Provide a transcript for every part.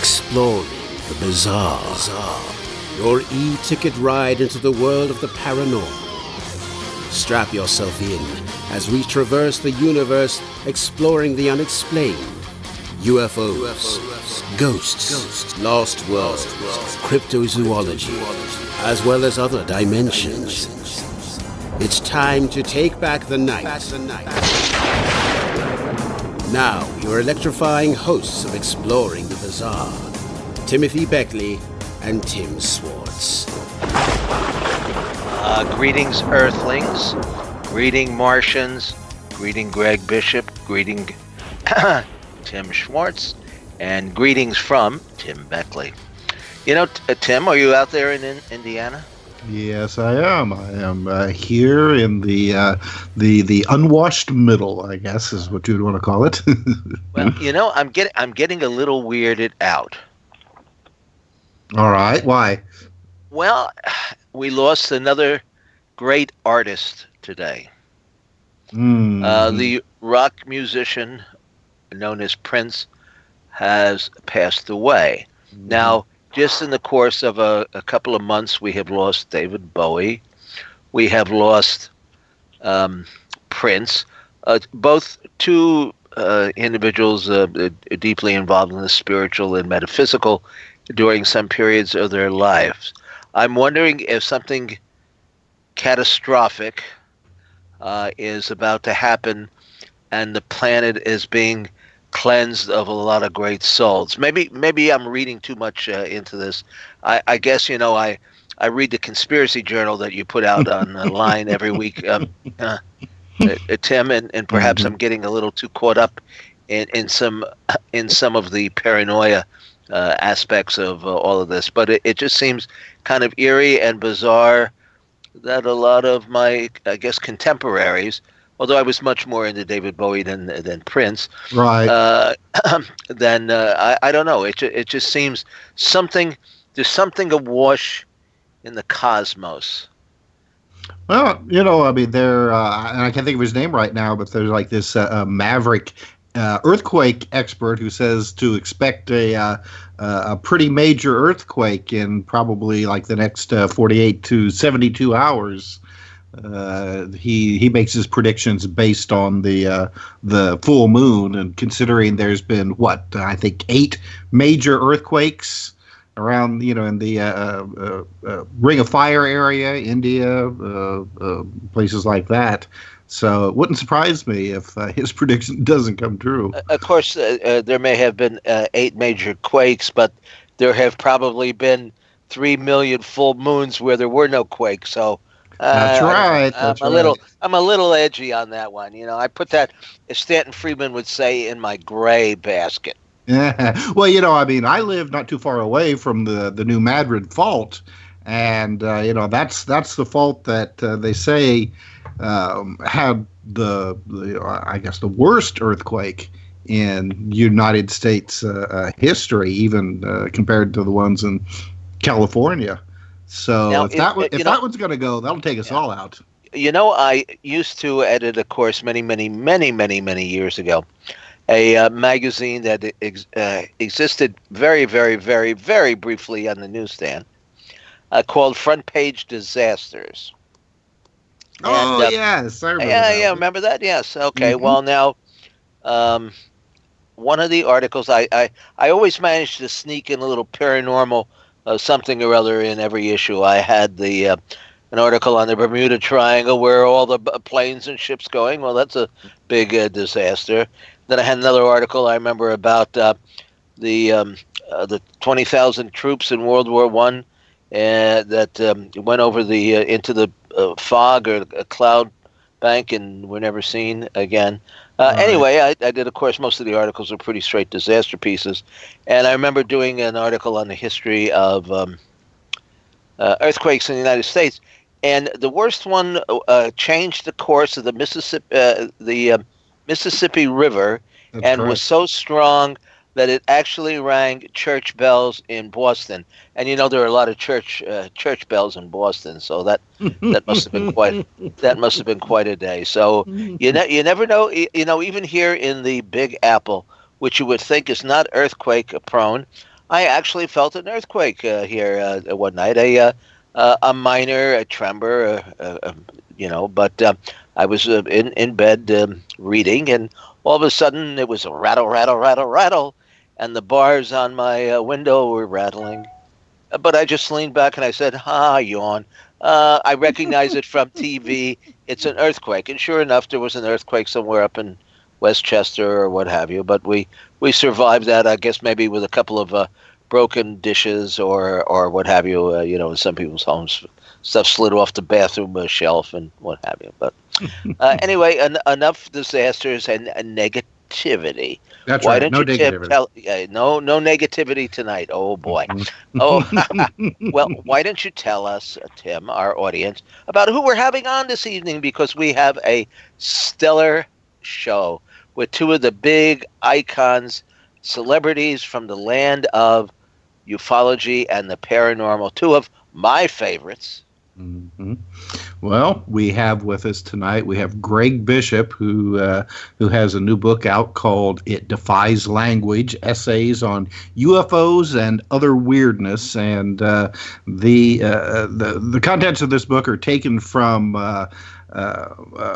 Exploring the bizarre. Your e-ticket ride into the world of the paranormal. Strap yourself in as we traverse the universe exploring the unexplained. UFOs, ghosts, lost worlds, cryptozoology, as well as other dimensions. It's time to take back the night. Now, your electrifying hosts of Exploring the Bizarre, Timothy Beckley and Tim Swartz. Greetings, Earthlings. Greeting, Martians. Greeting, Greg Bishop. Greeting, Tim Swartz. And greetings from Tim Beckley. You know, Tim, are you out there in Indiana? Yes, I am. I am here in the unwashed middle, I guess, is what you'd want to call it. Well, you know, I'm getting a little weirded out. All right. Why? Well, we lost another great artist today. The rock musician known as Prince has passed away. Now, just in the course of a couple of months, we have lost David Bowie. We have lost Prince. Both two individuals deeply involved in the spiritual and metaphysical during some periods of their lives. I'm wondering if something catastrophic is about to happen and the planet is being cleansed of a lot of great souls. Maybe I'm reading too much into this. I guess, you know, I read the conspiracy journal that you put out online every week, Tim, and perhaps I'm getting a little too caught up in some of the paranoia aspects of all of this. But it just seems kind of eerie and bizarre that a lot of my, I guess, contemporaries, although I was much more into David Bowie than Prince, right? Then I don't know. It just seems there's something awash in the cosmos. Well, you know, I mean, and I can't think of his name right now, but there's like this maverick earthquake expert who says to expect a pretty major earthquake in probably like the next 48 to 72 hours. He makes his predictions based on the full moon, and considering there's been I think 8 major earthquakes around, you know, in the Ring of Fire area, India, places like that. So it wouldn't surprise me if his prediction doesn't come true. Of course, there may have been 8 major quakes, but there have probably been 3 million full moons where there were no quakes. So that's right. I'm a little edgy on that one. You know, I put that, as Stanton Friedman would say, in my gray basket. Yeah. Well, you know, I mean, I live not too far away from the New Madrid fault, and you know, that's the fault that they say had I guess the worst earthquake in United States history, even compared to the ones in California. So now, if that one's going to go, that'll take us all out. You know, I used to edit a course many years ago, a magazine that existed very, very, very, very briefly on the newsstand, called Front Page Disasters. Oh, yes, I remember that. Yeah, remember that? Yes. Okay. Mm-hmm. Well, now, one of the articles, I always managed to sneak in a little paranormal something or other in every issue. I had an article on the Bermuda Triangle, where all the planes and ships going. Well, that's a big disaster. Then I had another article I remember about the 20,000 troops in World War I that went over into the fog or a cloud bank and were never seen again. Anyway, I did, of course, most of the articles are pretty straight disaster pieces. And I remember doing an article on the history of earthquakes in the United States. And the worst one changed the course of the Mississippi River. That's and correct. Was so strong that it actually rang church bells in Boston. And you know, there are a lot of church bells in Boston, so that must have been quite a day. So you never know. You know, even here in the Big Apple, which you would think is not earthquake prone, I actually felt an earthquake here one night. A minor, a tremor, but I was in bed reading, and all of a sudden it was a rattle, rattle, rattle, rattle, and the bars on my window were rattling. But I just leaned back and I said, yawn. I recognize it from TV. It's an earthquake. And sure enough, there was an earthquake somewhere up in Westchester or what have you. But we survived that, I guess, maybe with a couple of broken dishes or what have you. In some people's homes, stuff slid off the bathroom shelf and what have you. But anyway, enough disasters and negativity. That's Why right. don't No you, Tim, negativity. no negativity tonight? Oh boy. Oh, well, why don't you tell us, Tim, our audience, about who we're having on this evening? Because we have a stellar show with two of the big icons, celebrities from the land of ufology and the paranormal. Two of my favorites. Mm-hmm. Well, we have with us tonight, we have Greg Bishop, who has a new book out called It Defies Language, Essays on UFOs and Other Weirdness. And the contents of this book are taken from a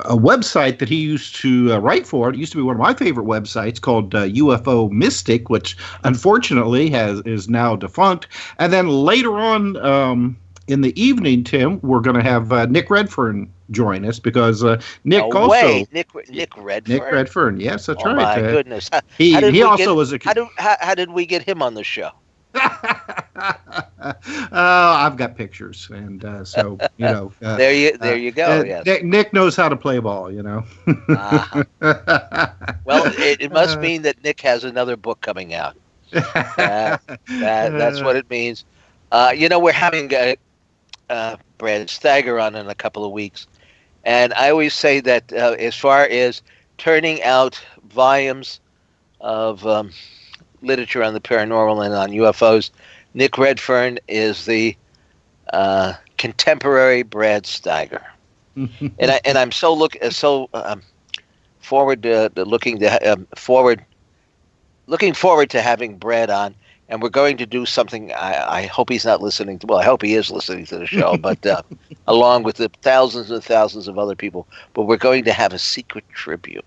website that he used to write for. It used to be one of my favorite websites called UFO Mystic, which unfortunately is now defunct. And then later on, in the evening, Tim, we're going to have Nick Redfern join us because Nick No also way. Nick Redfern. Nick Redfern, yes, that's Oh right. my goodness! He also was a. How did we get him on the show? I've got pictures, and so there you go. Yes. Nick knows how to play ball. Well, it must mean that Nick has another book coming out. That's what it means. We're having Brad Stagger on in a couple of weeks, and I always say that as far as turning out volumes of literature on the paranormal and on UFOs, Nick Redfern is the contemporary Brad Stagger, and I'm so forward to looking forward to having Brad on. And we're going to do something. I hope he's not listening to. Well, I hope he is listening to the show, but along with the thousands and thousands of other people. But we're going to have a secret tribute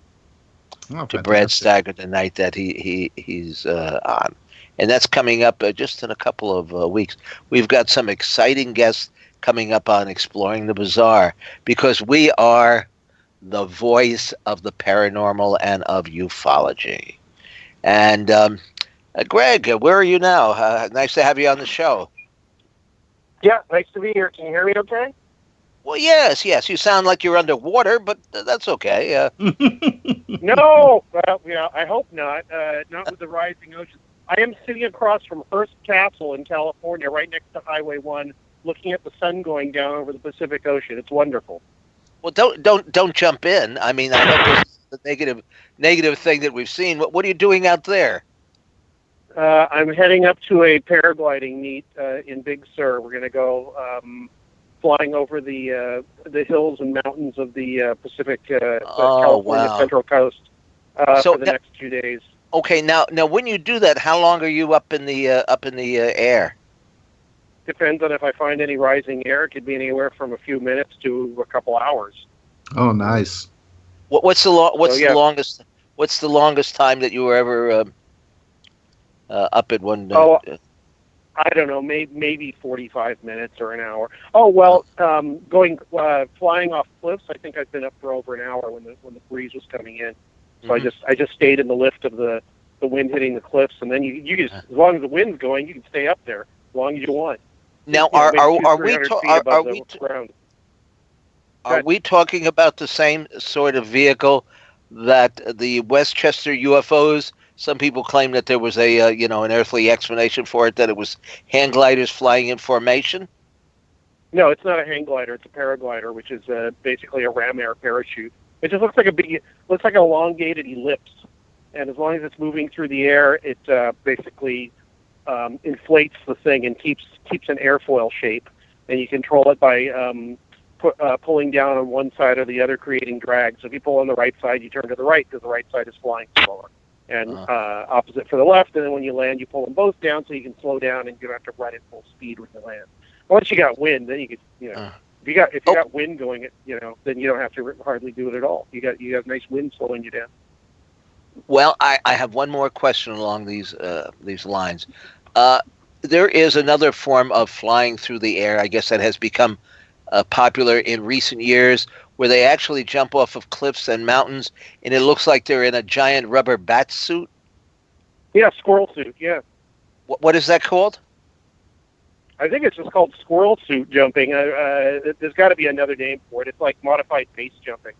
to Brad Stagger the night that he's on, and that's coming up just in a couple of weeks. We've got some exciting guests coming up on Exploring the Bizarre because we are the voice of the paranormal and of ufology, and. Greg, where are you now? Nice to have you on the show. Yeah, nice to be here. Can you hear me okay? Well, yes. You sound like you're underwater, but that's okay. No, I hope not. Not with the rising ocean. I am sitting across from Hearst Castle in California, right next to Highway 1, looking at the sun going down over the Pacific Ocean. It's wonderful. Well, don't jump in. I mean, I know this is the negative thing that we've seen. What are you doing out there? I'm heading up to a paragliding meet in Big Sur. We're going to go flying over the hills and mountains of the Pacific, California Central Coast for the next 2 days. Okay, now when you do that, how long are you up in the air? Depends on if I find any rising air. It could be anywhere from a few minutes to a couple hours. Oh, nice. What's the longest? What's the longest time that you were ever up at one? I don't know, maybe 45 minutes or an hour. Oh well, flying off cliffs. I think I've been up for over an hour when the breeze was coming in. So I just stayed in the lift of the wind hitting the cliffs, and then you just, as long as the wind's going, you can stay up there as long as you want. Now, are we talking about the same sort of vehicle that the Westchester UFOs? Some people claim that there was an earthly explanation for it, that it was hang gliders flying in formation. No, it's not a hang glider. It's a paraglider, which is basically a ram air parachute. It just looks like an elongated ellipse, and as long as it's moving through the air, it basically inflates the thing and keeps an airfoil shape, and you control it by pulling down on one side or the other, creating drag. So if you pull on the right side, you turn to the right because the right side is flying slower. and opposite for the left. And then when you land, you pull them both down so you can slow down and you don't have to run at full speed when you land. Once you got wind, then you could, if you got wind going, then you don't have to hardly do it at all. You got nice wind slowing you down. Well, I have one more question along these lines. There is another form of flying through the air, I guess, that has become popular in recent years, where they actually jump off of cliffs and mountains, and it looks like they're in a giant rubber bat suit. Yeah, squirrel suit, yeah. What is that called? I think it's just called squirrel suit jumping. There's got to be another name for it. It's like modified base jumping.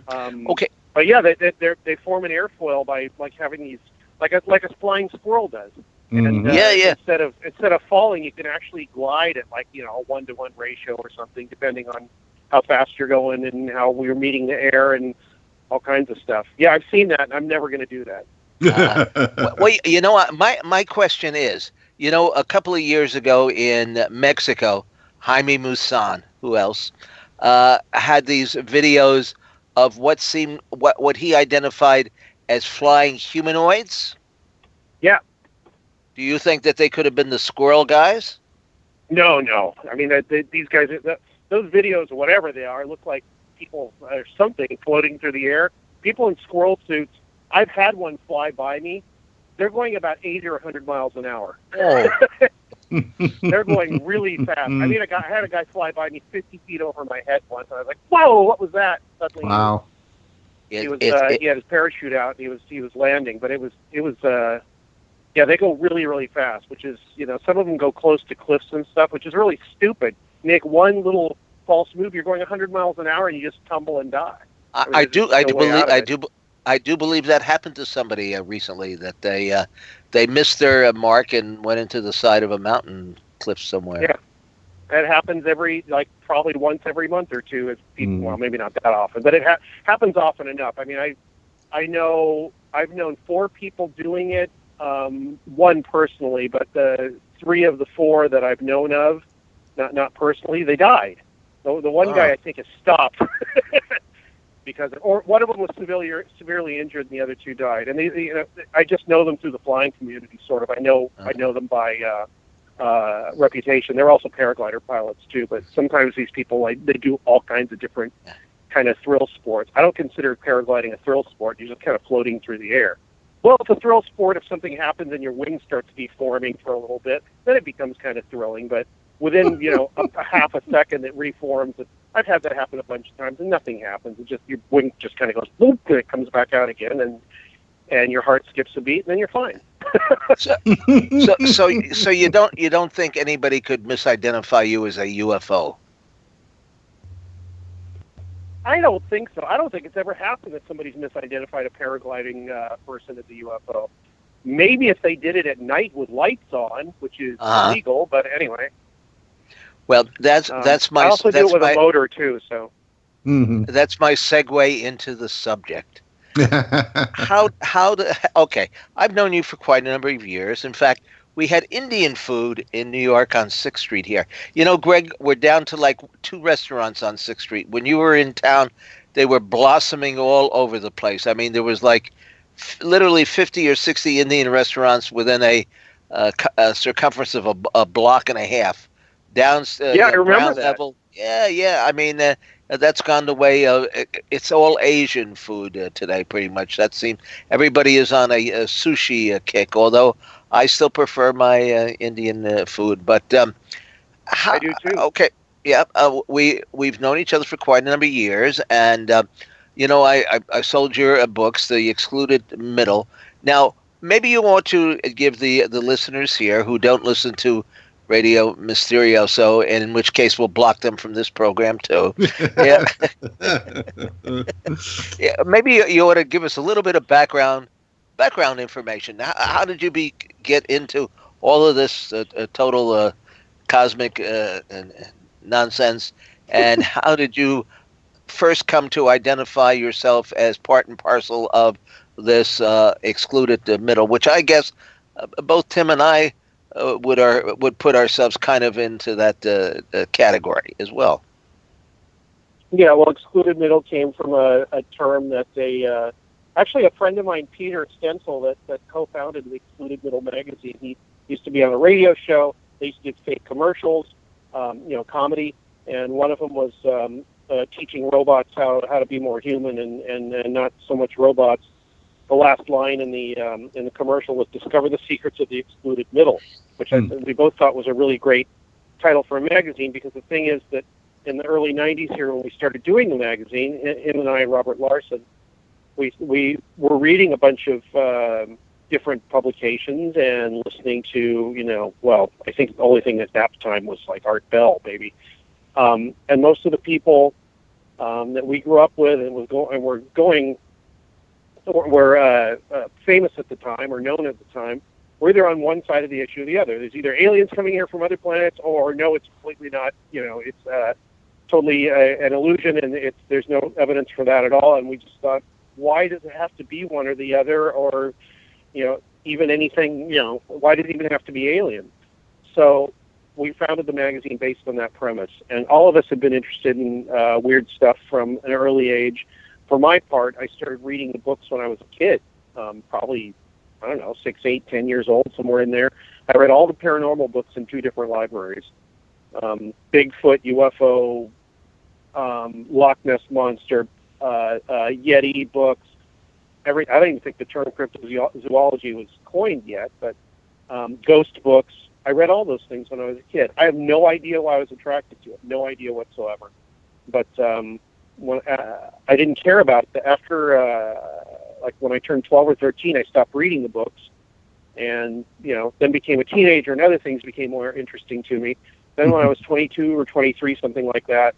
Okay. But yeah, they form an airfoil by like having these, like a flying squirrel does. And instead of falling, you can actually glide at like a 1-to-1 ratio or something, depending on how fast you're going and how we're meeting the air and all kinds of stuff. Yeah, I've seen that, and I'm never going to do that. Well, my question is, a couple of years ago in Mexico, Jaime Maussan, who else, had these videos of what he identified as flying humanoids. Yeah. Do you think that they could have been the squirrel guys? No. I mean, these guys, those videos or whatever they are, look like people or something floating through the air. People in squirrel suits. I've had one fly by me. They're going about 80 or 100 miles an hour. Oh. They're going really fast. I mean, I had a guy fly by me 50 feet over my head once. And I was like, "Whoa, what was that?" Suddenly, wow. He had his parachute out. And he was landing, but it was. Yeah, they go really, really fast. Which is, some of them go close to cliffs and stuff, which is really stupid. You make one little false move, you're going 100 miles an hour, and you just tumble and die. I do believe that happened to somebody recently, that they missed their mark and went into the side of a mountain cliff somewhere. Yeah, that happens probably once every month or two. Well, maybe not that often, but it happens often enough. I mean, I've known 4 people doing it, one personally, but the 3 of the 4 that I've known of, not personally, they died. So the one guy I think has stopped. Or one of them was severely injured, and the other 2 died. And I just know them through the flying community, sort of. I know them by reputation. They're also paraglider pilots too. But sometimes these people they do all kinds of different kind of thrill sports. I don't consider paragliding a thrill sport. You're just kind of floating through the air. Well, it's a thrill sport if something happens and your wings start deforming for a little bit. Then it becomes kind of thrilling. But within a half a second, it reforms. I've had that happen a bunch of times, and nothing happens. Your wing just kind of goes boop, and it comes back out again, and your heart skips a beat, and then you're fine. So you don't think anybody could misidentify you as a UFO? I don't think so. I don't think it's ever happened that somebody's misidentified a paragliding person as a UFO. Maybe if they did it at night with lights on, which is illegal, but anyway. Well, that's my. I also do it with a motor too. So that's my segue into the subject. Okay, I've known you for quite a number of years. In fact, we had Indian food in New York on 6th Street here. Greg, we're down to like 2 restaurants on 6th Street. When you were in town, they were blossoming all over the place. I mean, there was like literally 50 or 60 Indian restaurants within a circumference of a block and a half. I remember that. Level. Yeah. I mean, that's gone the way of. It's all Asian food today, pretty much. That seems everybody is on a sushi kick. Although I still prefer my Indian food, but I do too. Okay, yeah. We've known each other for quite a number of years, and I sold your books, The Excluded Middle. Now, maybe you want to give the listeners here who don't listen to Radio Mysterioso, and in which case we'll block them from this program too. Yeah. Yeah, maybe you ought to give us a little bit of background information. How did you get into all of this total cosmic nonsense, and how did you first come to identify yourself as part and parcel of this excluded middle, which I guess both Tim and I would put ourselves kind of into that category as well. Yeah, well, excluded middle came from a term that Actually, a friend of mine, Peter Stencil, that co-founded the Excluded Middle magazine, he used to be on a radio show. They used to do fake commercials, comedy, and one of them was teaching robots how to be more human and not so much robots. The last line in the commercial was "Discover the secrets of the excluded middle," which we both thought was a really great title for a magazine, because the thing is that in the early '90s here, when we started doing the magazine, him and I and Robert Larson, we were reading a bunch of different publications and listening to, I think the only thing at that time was like Art Bell, maybe. And most of the people that we grew up with and were famous at the time or known at the time, were either on one side of the issue or the other. There's either aliens coming here from other planets, or no, it's completely not. It's totally an illusion, and there's no evidence for that at all. And we just thought, why does it have to be one or the other, or even anything? Why does it even have to be alien? So we founded the magazine based on that premise, and all of us have been interested in weird stuff from an early age. For my part, I started reading the books when I was a kid, probably, 6, 8, 10 years old, somewhere in there. I read all the paranormal books in 2 different libraries. Bigfoot, UFO, Loch Ness Monster, Yeti books. I don't even think the term cryptozoology was coined yet, but ghost books. I read all those things when I was a kid. I have no idea why I was attracted to it, no idea whatsoever. But when I didn't care about it. After, when I turned 12 or 13, I stopped reading the books, and then became a teenager, and other things became more interesting to me. Then when I was 22 or 23, something like that,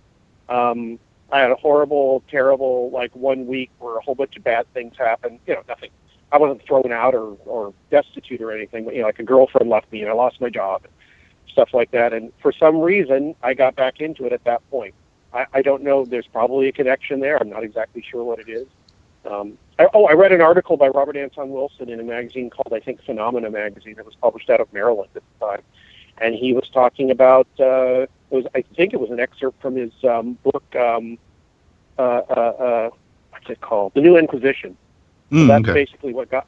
I had a horrible, terrible, 1 week where a whole bunch of bad things happened. Nothing. I wasn't thrown out or destitute or anything, but, a girlfriend left me and I lost my job, stuff like that. And for some reason, I got back into it at that point. I don't know. There's probably a connection there. I'm not exactly sure what it is. I read an article by Robert Anton Wilson in a magazine called, I think, Phenomena magazine. It was published out of Maryland at the time. And he was talking about, I think it was an excerpt from his book, what's it called? The New Inquisition. So that's basically what got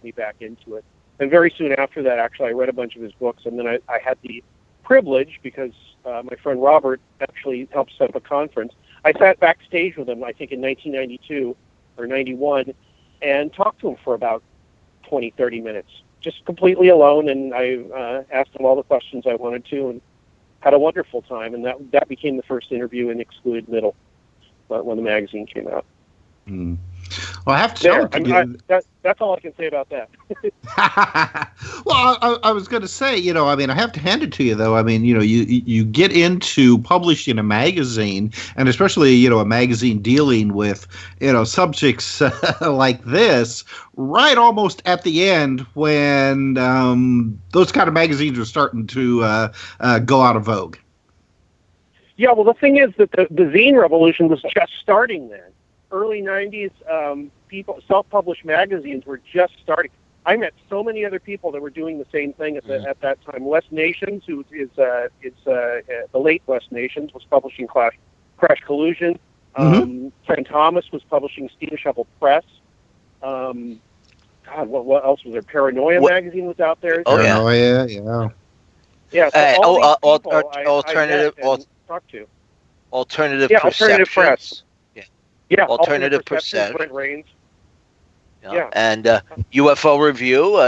me back into it. And very soon after that, actually, I read a bunch of his books, and then I had the privilege, because my friend Robert actually helped set up a conference. I sat backstage with him, I think in 1992 or 91, and talked to him for about 20, 30 minutes, just completely alone, and I asked him all the questions I wanted to, and had a wonderful time, and that became the first interview in Excluded Middle when the magazine came out. Mm. Well, I have to that's all I can say about that. Well, I was going to say, I have to hand it to you, though. You get into publishing a magazine, and especially, a magazine dealing with, subjects like this, right almost at the end when those kind of magazines are starting to go out of vogue. Yeah, well, the thing is that the zine revolution was just starting then. Early 90s, self-published magazines were just starting. I met so many other people that were doing the same thing at that time. Les Nations, who is the late Les Nations, was publishing Crash Collusion. Ken Thomas was publishing Steam Shovel Press. God, what else was there? Paranoia magazine was out there. Paranoia, yeah. Yeah. So alternative to. Alternative press. Yeah, alternative perception. Brent Rains. Yeah. And UFO Review.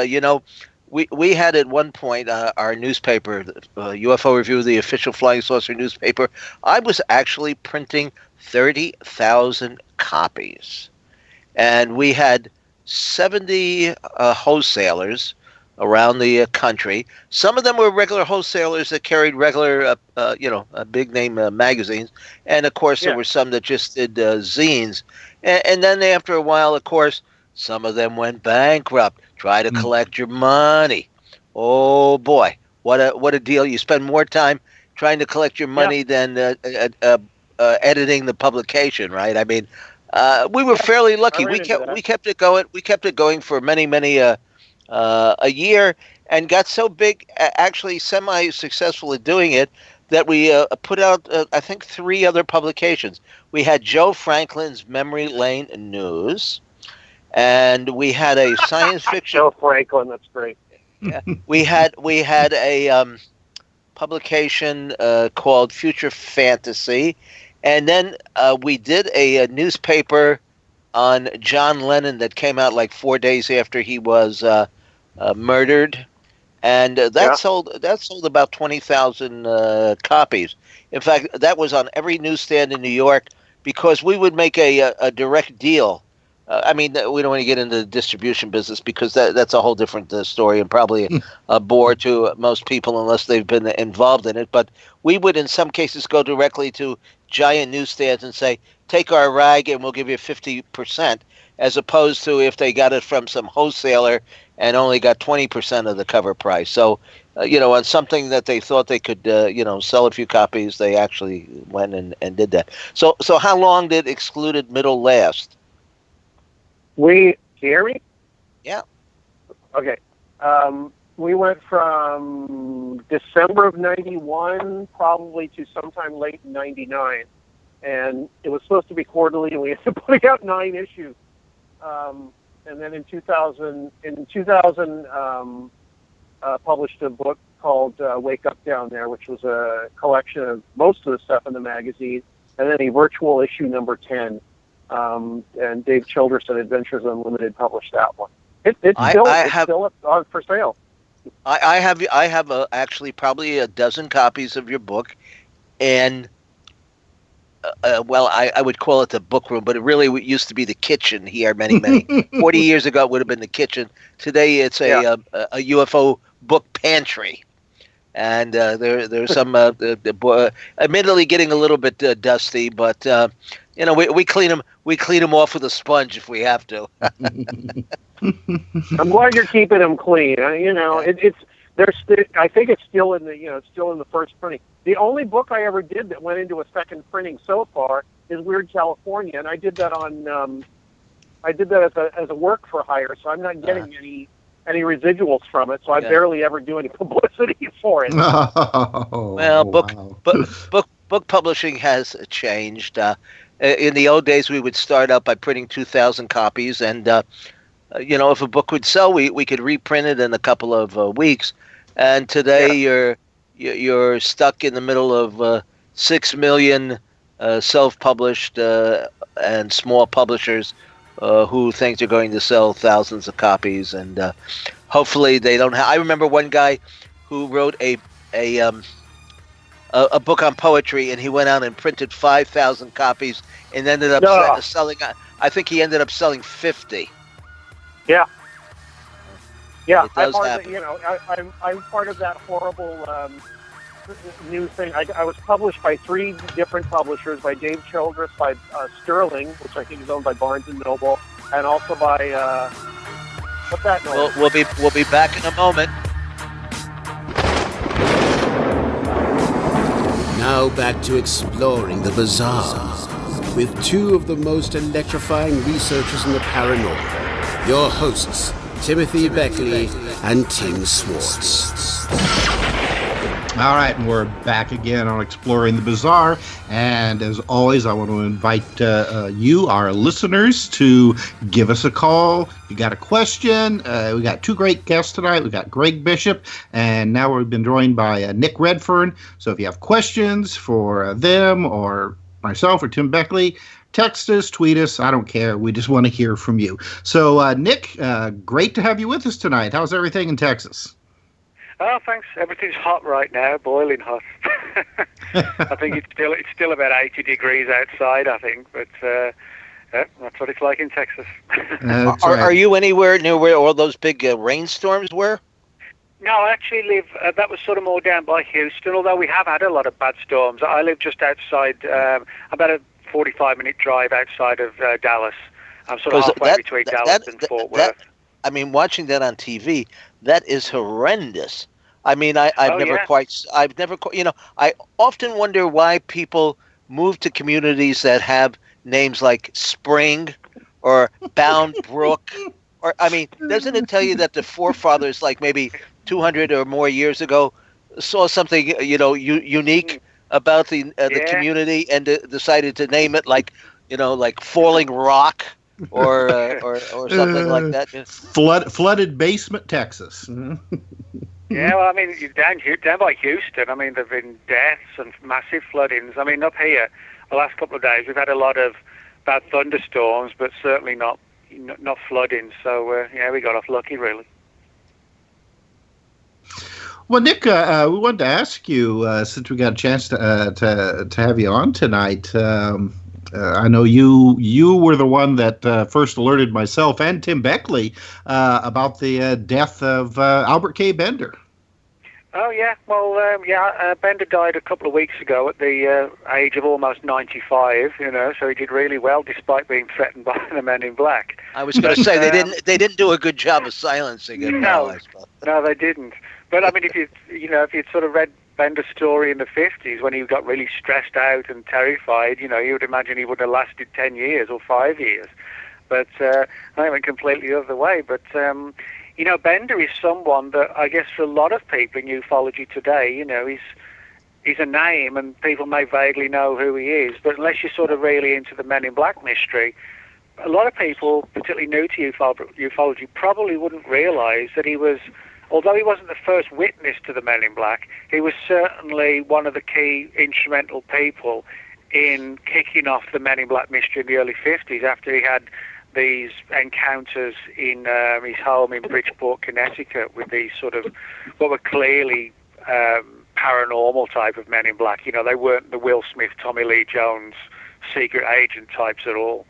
We had at one point our newspaper, UFO Review, the official flying saucer newspaper. I was actually printing 30,000 copies, and we had 70 wholesalers around the country. Some of them were regular wholesalers that carried regular, big name magazines, and of course there were some that just did zines. And then after a while, of course, some of them went bankrupt. Try to collect your money. Oh boy, what a deal! You spend more time trying to collect your money than editing the publication, right? I mean, we were fairly lucky. We kept it going. We kept it going for many a year, and got so big, actually semi-successful at doing it, that we put out, I think, 3 other publications. We had Joe Franklin's Memory Lane News, and we had a science fiction. Joe Franklin, that's great. Yeah, we had a publication called Future Fantasy, and then we did a newspaper on John Lennon that came out like 4 days after he was murdered. And that sold about 20,000 copies. In fact, that was on every newsstand in New York because we would make a direct deal. I mean, we don't want to get into the distribution business because that's a whole different story and probably a bore to most people unless they've been involved in it. But we would, in some cases, go directly to giant newsstands and say, take our rag and we'll give you 50%, as opposed to if they got it from some wholesaler and only got 20% of the cover price. So, on something that they thought they could, sell a few copies, they actually went and did that. So how long did Excluded Middle last? Hear me? Yeah. Okay. We went from December of 91 probably to sometime late in 99. And it was supposed to be quarterly, and we had to put out 9 issues. And then in 2000, published a book called Wake Up Down There, which was a collection of most of the stuff in the magazine, and then a virtual issue number 10. And Dave Childress and Adventures Unlimited published that one. It's still on for sale. I have actually probably a dozen copies of your book, and I would call it the book room, but it really used to be the kitchen here many 40 years ago. It would have been the kitchen. Today it's a UFO book pantry, and there's some admittedly getting a little bit dusty, but we clean them off with a sponge if we have to. I'm glad you're keeping them clean. I think it's still in the first printing. The only book I ever did that went into a second printing so far is Weird California, and I did that as a work for hire, so I'm not getting any residuals from it. So I barely ever do any publicity for it. Book publishing has changed. In the old days, we would start out by printing 2,000 copies, and if a book would sell, we could reprint it in a couple of weeks. And today, you're stuck in the middle of 6 million self-published and small publishers who think they're going to sell thousands of copies, and hopefully they don't. I remember one guy who wrote a book on poetry, and he went out and printed 5,000 copies, and ended up selling. I think he ended up selling 50. Yeah. Yeah, I'm part of that horrible new thing. I was published by 3 different publishers, by Dave Childress, by Sterling, which I think is owned by Barnes & Noble, and also by, what's that noise? We'll be back in a moment. Now back to exploring the bizarre with 2 of the most electrifying researchers in the paranormal, your hosts, Timothy Beckley and Tim Swartz. All right, and we're back again on Exploring the Bizarre. And as always, I want to invite you, our listeners, to give us a call. If you got a question, we got 2 great guests tonight. We got Greg Bishop, and now we've been joined by Nick Redfern. So if you have questions for them or myself or Tim Beckley, text us, tweet us. I don't care. We just want to hear from you. So, Nick, great to have you with us tonight. How's everything in Texas? Oh, thanks. Everything's hot right now, boiling hot. I think it's still about 80 degrees outside, I think, but that's what it's like in Texas. Are you anywhere near where all those big rainstorms were? No, I actually live, that was sort of more down by Houston, although we have had a lot of bad storms. I live just outside, about a 45-minute drive outside of Dallas. I'm sort of halfway between Dallas and Fort Worth. Watching that on TV, that is horrendous. I often wonder why people move to communities that have names like Spring or Bound Brook. Or, doesn't it tell you that the forefathers, like maybe 200 or more years ago, saw something unique about the community and decided to name it like Falling Rock or something like that. Flooded basement, Texas. Yeah, well, I mean, down by Houston, I mean, there've been deaths and massive floodings. I mean, up here, the last couple of days, we've had a lot of bad thunderstorms, but certainly not flooding. So, we got off lucky, really. Well, Nick, we wanted to ask you, since we got a chance to have you on tonight. I know you were the one that first alerted myself and Tim Beckley about the death of Albert K. Bender. Oh, yeah. Well, Bender died a couple of weeks ago at the age of almost 95, so he did really well despite being threatened by the Men in Black. I was going to say they didn't do a good job of silencing him. No, they didn't. But I mean, if you'd sort of read Bender's story in the 50s when he got really stressed out and terrified, you would imagine he would have lasted 10 years or 5 years. But I went completely the other way. But Bender is someone that I guess for a lot of people in ufology today, he's a name and people may vaguely know who he is. But unless you're sort of really into the Men in Black mystery, a lot of people, particularly new to ufology, probably wouldn't realize that he was, although he wasn't the first witness to the Men in Black, he was certainly one of the key instrumental people in kicking off the Men in Black mystery in the early 50s after he had these encounters in his home in Bridgeport, Connecticut with these sort of what were clearly paranormal type of Men in Black. They weren't the Will Smith, Tommy Lee Jones secret agent types at all.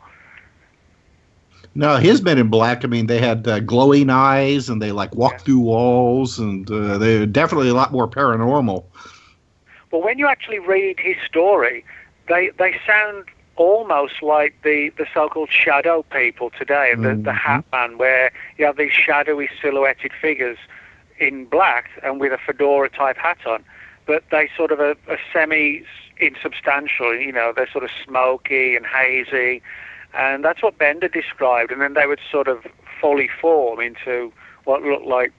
No, his Men in Black, I mean, they had glowing eyes and they walked through walls, and they're definitely a lot more paranormal. Well, when you actually read his story, they sound almost like the so-called shadow people today, the Hat Man, where you have these shadowy silhouetted figures in black and with a fedora type hat on, but they sort of are semi-insubstantial, they're sort of smoky and hazy. And that's what Bender described, and then they would sort of fully form into what looked like,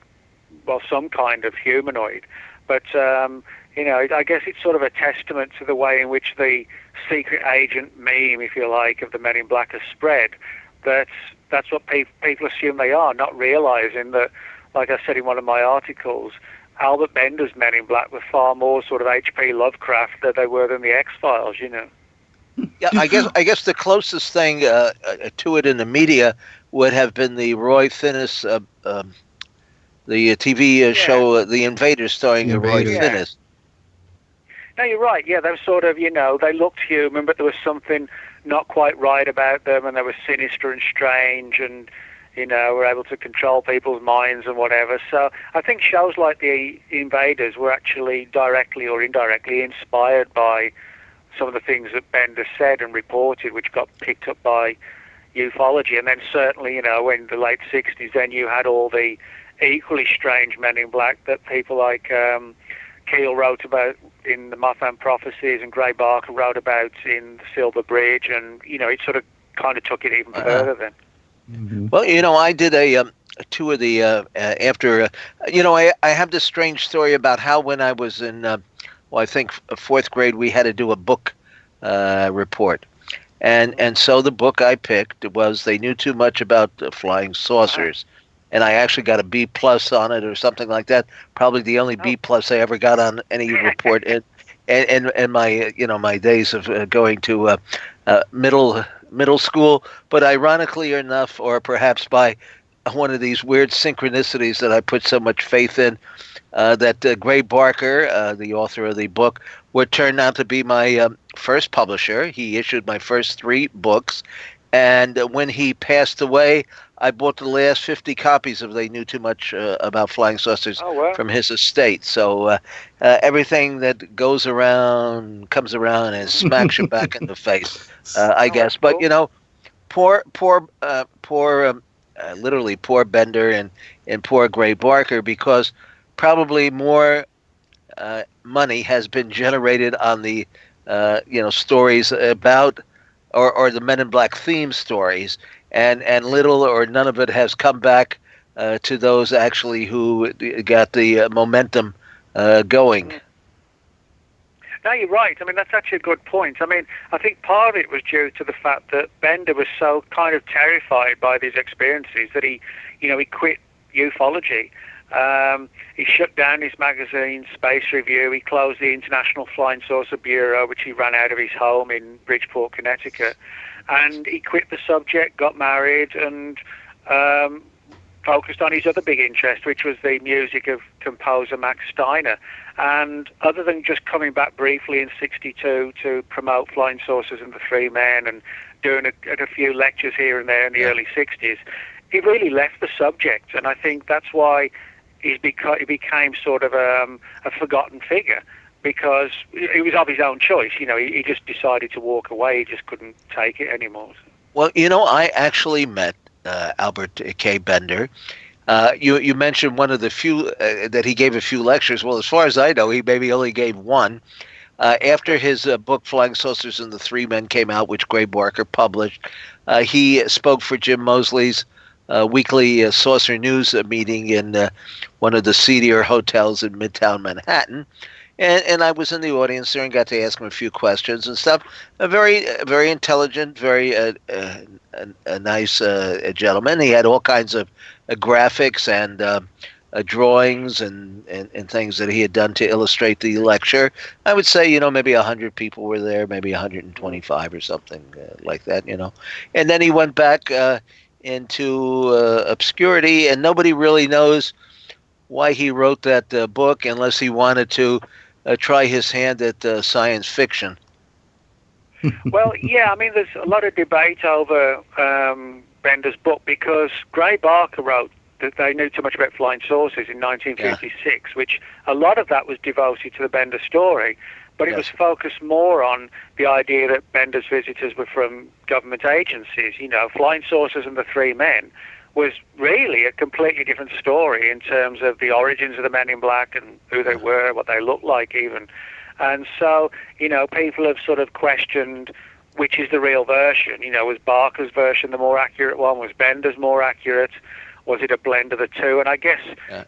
some kind of humanoid. But, I guess it's sort of a testament to the way in which the secret agent meme, if you like, of the Men in Black has spread. That's what people assume they are, not realizing that, like I said in one of my articles, Albert Bender's Men in Black were far more sort of H.P. Lovecraft than they were than the X-Files, Yeah, I guess the closest thing to it in the media would have been the Roy Finnis, the TV show, The Invaders, starring Roy Finnis. No, you're right. Yeah, they were sort of, they looked human, but there was something not quite right about them, and they were sinister and strange, and were able to control people's minds and whatever. So I think shows like The Invaders were actually directly or indirectly inspired by some of the things that Bender said and reported, which got picked up by ufology. And then certainly, in the late 60s, then you had all the equally strange Men in Black that people like Keel wrote about in the Mothman Prophecies, and Gray Barker wrote about in The Silver Bridge, and, it sort of kind of took it even further then. Mm-hmm. Well, I did a two of the, after, I have this strange story about how when I was in, I think fourth grade, we had to do a book report. And so the book I picked was They Knew Too Much About Flying Saucers. And I actually got a B+ on it or something like that. Probably the only B+ I ever got on any report in my my days of going to middle school. But ironically enough, or perhaps by one of these weird synchronicities that I put so much faith in, that Gray Barker, the author of the book, would turn out to be my first publisher. He issued my first 3 books. And when he passed away, I bought the last 50 copies of They Knew Too Much About Flying Saucers from his estate. So everything that goes around comes around and smacks you back in the face, I guess. But, literally poor Bender and poor Gray Barker, because probably more money has been generated on the, stories about or the Men in Black theme stories, and little or none of it has come back to those actually who got the momentum going. No, you're right. I mean, that's actually a good point. I mean, I think part of it was due to the fact that Bender was so kind of terrified by these experiences that he quit ufology. He shut down his magazine, Space Review. He closed the International Flying Saucer Bureau, which he ran out of his home in Bridgeport, Connecticut. And he quit the subject, got married, and focused on his other big interest, which was the music of composer Max Steiner. And other than just coming back briefly in '62 to promote Flying Saucers and the Three Men and doing a few lectures here and there in the early '60s, he really left the subject. And I think that's why he became sort of a forgotten figure, because it was of his own choice. He just decided to walk away. He just couldn't take it anymore. Well, I actually met Albert K. Bender. You mentioned one of the few that he gave a few lectures. Well, as far as I know, he maybe only gave one. After his book Flying Saucers and the Three Men came out, which Gray Barker published, he spoke for Jim Moseley's weekly Saucer News meeting in one of the seedier hotels in Midtown Manhattan. And I was in the audience there and got to ask him a few questions and stuff. A very, very intelligent, very a nice gentleman. He had all kinds of graphics and drawings and things that he had done to illustrate the lecture. I would say, maybe 100 people were there, maybe 125 or something like that, And then he went back into obscurity, and nobody really knows why he wrote that book unless he wanted to try his hand at science fiction. Well, yeah, I mean, there's a lot of debate over Bender's book, because Gray Barker wrote that they knew too much about flying saucers in 1956, which a lot of that was devoted to the Bender story, but it was focused more on the idea that Bender's visitors were from government agencies. Flying Saucers and the Three Men was really a completely different story in terms of the origins of the Men in Black and who they were, what they looked like even. And so, people have sort of questioned which is the real version. Was Barker's version the more accurate one? Was Bender's more accurate? Was it a blend of the two? And I guess,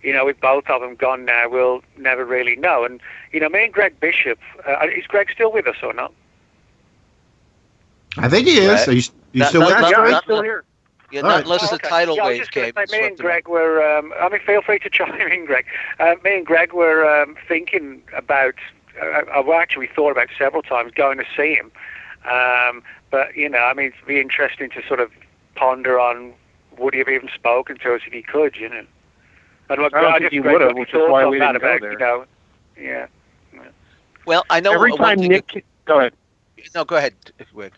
with both of them gone now, we'll never really know. And, me and Greg Bishop, is Greg still with us or not? I think he is. Are you still with us? Yeah, I'm still here. Yeah, not unless the tidal wave came. Me and Greg were, feel free to chime in, Greg. Me and Greg were thinking about, we thought about several times going to see him. But, it'd be interesting to sort of ponder on, would he have even spoken to us if he could, And what I think he would have, which is why we didn't go there. Yeah. Well, I know. Every time Nick... Go ahead. No, go ahead, Rick.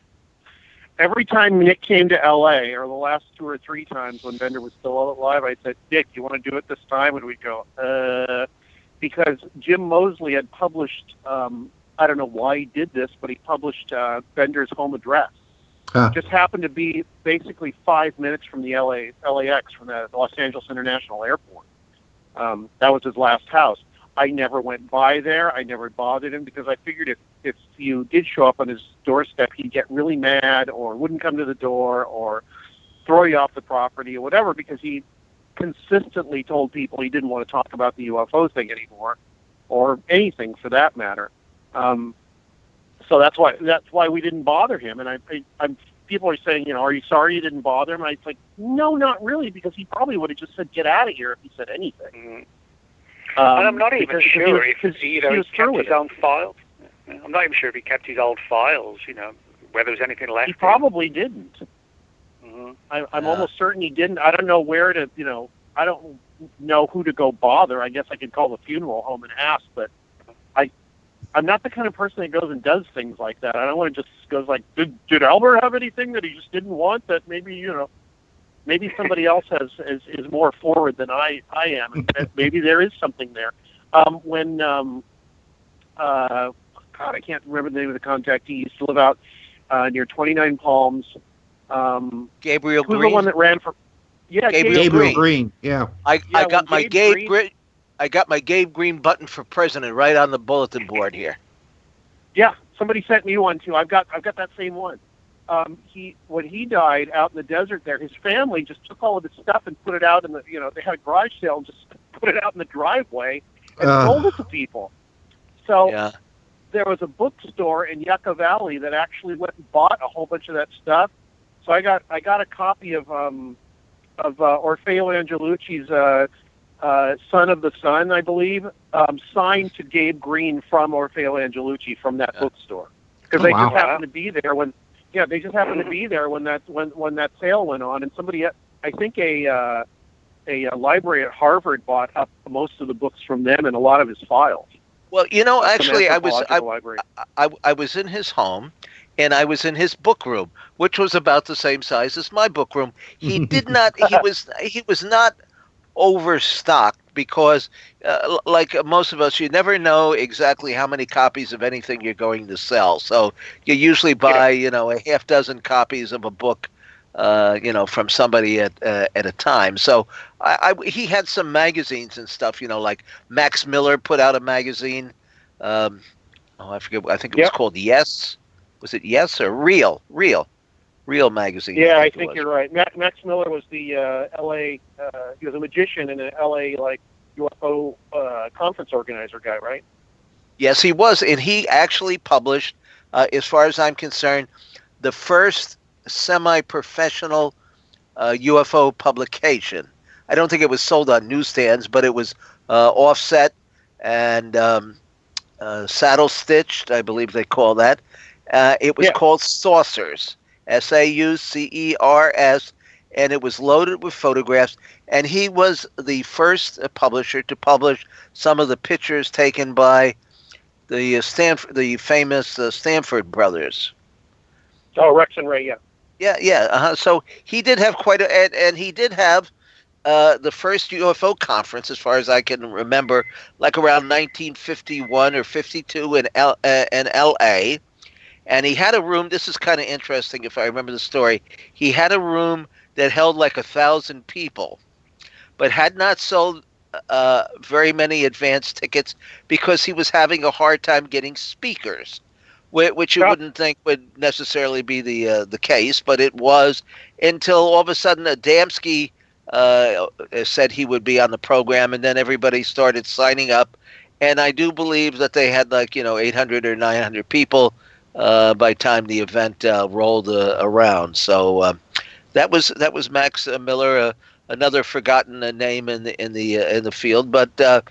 Every time Nick came to L.A., or the last 2 or 3 times when Bender was still alive, I said, Nick, you want to do it this time? And we'd go, because Jim Moseley had published, I don't know why he did this, but he published Bender's home address. Just happened to be basically 5 minutes from the LAX, from the Los Angeles International Airport. That was his last house. I never went by there. I never bothered him, because I figured if you did show up on his doorstep, he'd get really mad or wouldn't come to the door or throw you off the property or whatever, because he consistently told people he didn't want to talk about the UFO thing anymore, or anything for that matter. So that's why we didn't bother him. And I'm people are saying, are you sorry you didn't bother him? And I was like, no, not really, because he probably would have just said, get out of here, if he said anything. Mm-hmm. And I'm not even sure if he kept his own files. I'm not even sure if he kept his old files, whether there's anything left. He probably didn't. Mm-hmm. I'm almost certain he didn't. I don't know where to, I don't know who to go bother. I guess I could call the funeral home and ask, but I'm not the kind of person that goes and does things like that. I don't want to just goes like, did Albert have anything that he just didn't want that maybe, maybe somebody else is more forward than I am, and maybe there is something there. God, I can't remember the name of the contact. He used to live out near 29 Palms. Gabriel Green. Who's the one that ran for? Yeah, Gabriel Green. Yeah. I got my Gabe Green button for president right on the bulletin board here. Yeah, somebody sent me one too. I've got that same one. When he died out in the desert there, his family just took all of his stuff and put it out in the, they had a garage sale and just put it out in the driveway. and sold it to people. So Yeah. there was a bookstore in Yucca Valley that actually went and bought a whole bunch of that stuff. So I got a copy of Orfeo Angelucci's Son of the Sun, I believe, signed to Gabe Green from Orfeo Angelucci from that bookstore, because they just happened to be there when that sale went on, and somebody, I think a library at Harvard bought up most of the books from them and a lot of his files. Well, actually, I was in his home, and I was in his book room, which was about the same size as my book room. He did not. He was not overstocked because, like most of us, you never know exactly how many copies of anything you're going to sell. So you usually buy, a half dozen copies of a book, from somebody at a time. So he had some magazines and stuff, like Max Miller put out a magazine. I forget. I think it was called Yes. Was it Yes or Real magazine? Yeah, I think you're right. Max Miller was the L.A. He was a magician and an L.A. UFO conference organizer guy, right? Yes, he was, and he actually published, as far as I'm concerned, the first semi-professional UFO publication. I don't think it was sold on newsstands, but it was offset and saddle stitched, I believe they call that. It was called Saucers, Saucers, and it was loaded with photographs. And he was the first publisher to publish some of the pictures taken by the famous Stanford brothers. Oh, Rex and Ray, So he did have and he did have the first UFO conference, as far as I can remember, like around 1951 or 52 in L.A. And he had a room. This is kind of interesting, if I remember the story. He had a room that held like 1,000 people, but had not sold very many advance tickets because he was having a hard time getting speakers, which you wouldn't think would necessarily be the case, but it was, until all of a sudden Adamski said he would be on the program, and then everybody started signing up, and I do believe that they had 800 or 900 people by the time the event rolled around. So that was Max Miller, another forgotten name in the field, but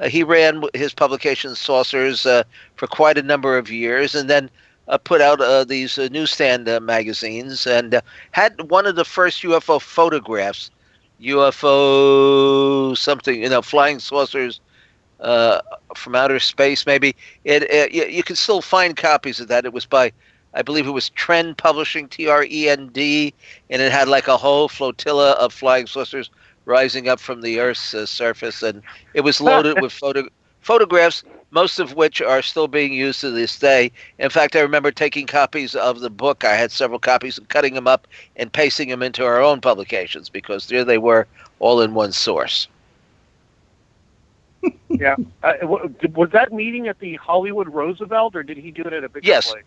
he ran his publication Saucers for quite a number of years, and then put out these newsstand magazines, and had one of the first UFO photographs, UFO something, flying saucers from outer space, maybe. You can still find copies of that. It was by, I believe it was Trend Publishing, Trend, and it had like a whole flotilla of flying saucers rising up from the Earth's surface, and it was loaded with photographs, most of which are still being used to this day. In fact, I remember taking copies of the book. I had several copies and cutting them up and pasting them into our own publications, because there they were, all in one source. Yeah. Was that meeting at the Hollywood Roosevelt, or did he do it at a bigger place?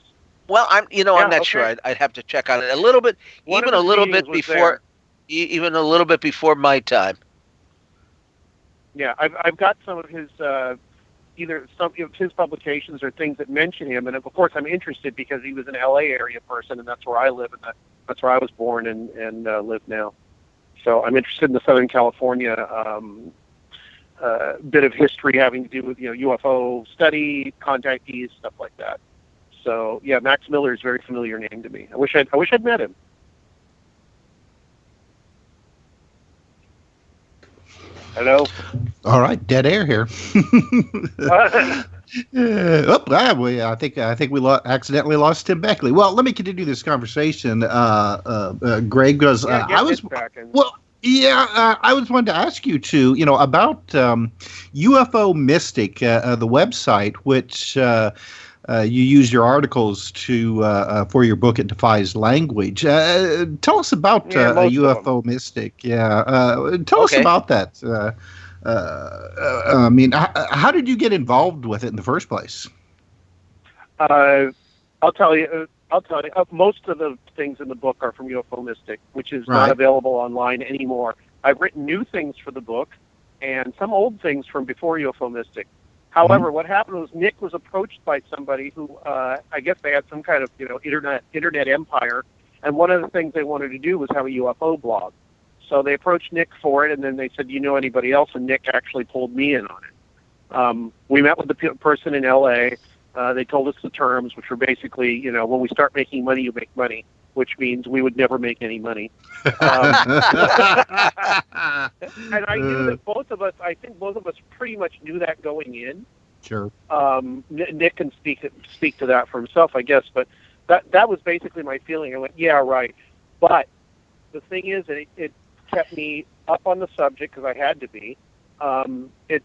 Well, I'm not sure. I'd have to check on it a little bit, even a little bit before my time. Yeah, I've got some of his either some of his publications or things that mention him, and of course I'm interested because he was an LA area person, and that's where I live, and that's where I was born and live now. So I'm interested in the Southern California bit of history having to do with UFO study, contactees, stuff like that. So yeah, Max Miller is a very familiar name to me. I wish I'd met him. Hello. All right, dead air here. I think we accidentally lost Tim Beckley. Well, let me continue this conversation, Greg, because I was wanting to ask you about UFO Mystic, the website, which you use your articles for your book. It Defies Language. Tell us about UFO Mystic. Tell us about that. How did you get involved with it in the first place? I'll tell you. Most of the things in the book are from UFO Mystic, which is not available online anymore. I've written new things for the book, and some old things from before UFO Mystic. However, what happened was Nick was approached by somebody who, I guess they had some kind of, internet empire, and one of the things they wanted to do was have a UFO blog. So they approached Nick for it, and then they said, "Do you know anybody else?" And Nick actually pulled me in on it. We met with the person in L.A. They told us the terms, which were basically, when we start making money, you make money, which means we would never make any money. And I knew that I think both of us pretty much knew that going in. Sure. Nick can speak to that for himself, I guess, but that was basically my feeling. I went, yeah, right. But the thing is, it kept me up on the subject because I had to be. It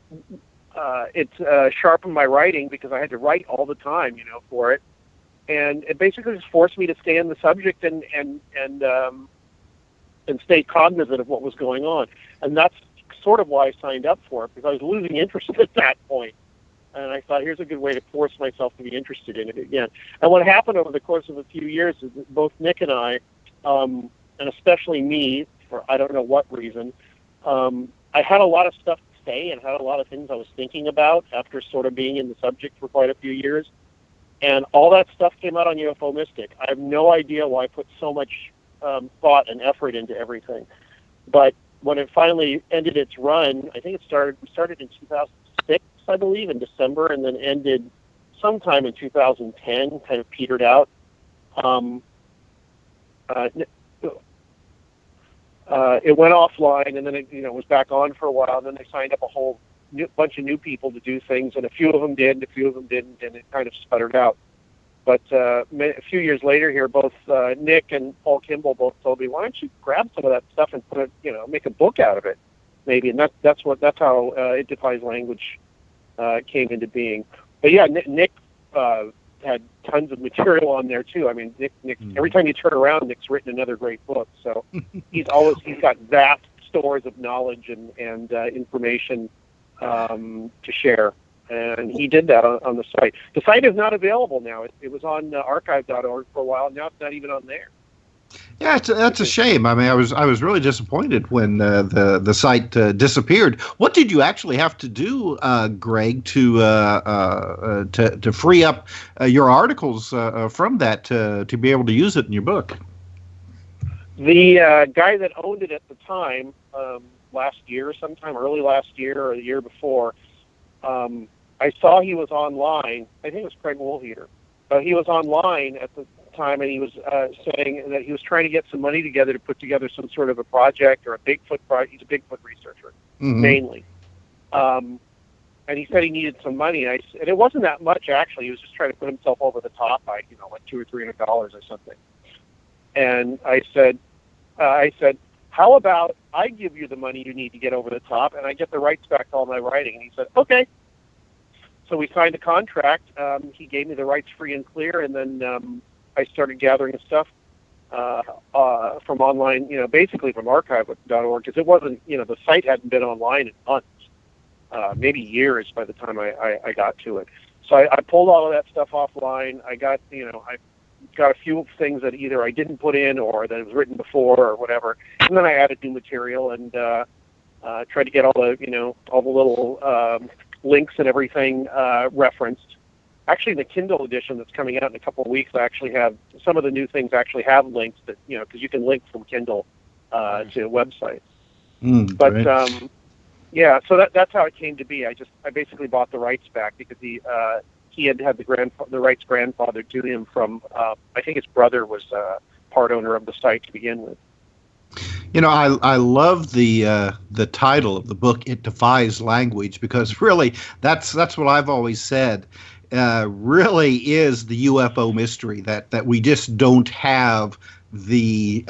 sharpened my writing because I had to write all the time, for it. And it basically just forced me to stay in the subject and stay cognizant of what was going on. And that's sort of why I signed up for it, because I was losing interest at that point. And I thought, here's a good way to force myself to be interested in it again. And what happened over the course of a few years is that both Nick and I, and especially me, for I don't know what reason, I had a lot of stuff to say and had a lot of things I was thinking about after sort of being in the subject for quite a few years. And all that stuff came out on UFO Mystic. I have no idea why I put so much thought and effort into everything. But when it finally ended its run, I think it started in 2006, I believe, in December, and then ended sometime in 2010, kind of petered out. It went offline, and then it was back on for a while, and then they signed up a whole bunch of new people to do things, and a few of them did, and a few of them didn't, and it kind of sputtered out. But a few years later here, both Nick and Paul Kimball both told me, why don't you grab some of that stuff and put it, make a book out of it, maybe. And that's how It Defies Language came into being. But yeah, Nick had tons of material on there too. I mean, Nick every time you turn around, Nick's written another great book. So he's got vast stores of knowledge and information to share. And he did that on the site. The site is not available now. It was on archive.org for a while. Now it's not even on there. Yeah, that's a shame. I mean, I was really disappointed when the site disappeared. What did you actually have to do, Greg, to free up your articles from that to be able to use it in your book? The guy that owned it at the time, last year, sometime early last year or the year before, I saw he was online. I think it was Craig Woolheater. He was online at the time, and he was saying that he was trying to get some money together to put together some sort of a project or a Bigfoot project. He's a Bigfoot researcher, mainly. And he said he needed some money. And it wasn't that much, actually. He was just trying to put himself over the top by, like $200 or $300 or something. And I said, how about I give you the money you need to get over the top, and I get the rights back to all my writing? And he said, okay. So we signed a contract. He gave me the rights free and clear, and then I started gathering stuff from online, basically from archive.org, because it wasn't, the site hadn't been online in months, maybe years by the time I got to it. So I pulled all of that stuff offline. I got, I got a few things that either I didn't put in or that it was written before or whatever, and then I added new material and tried to get all the, all the little links and everything referenced. Actually, in the Kindle edition that's coming out in a couple of weeks, I actually have some of the new things actually have links that, because you can link from Kindle to websites. But yeah, so that's how it came to be. I basically bought the rights back because he had the rights grandfathered to him from I think his brother was part owner of the site to begin with. I love the title of the book, It Defies Language, because really that's what I've always said. Really is the UFO mystery that we just don't have the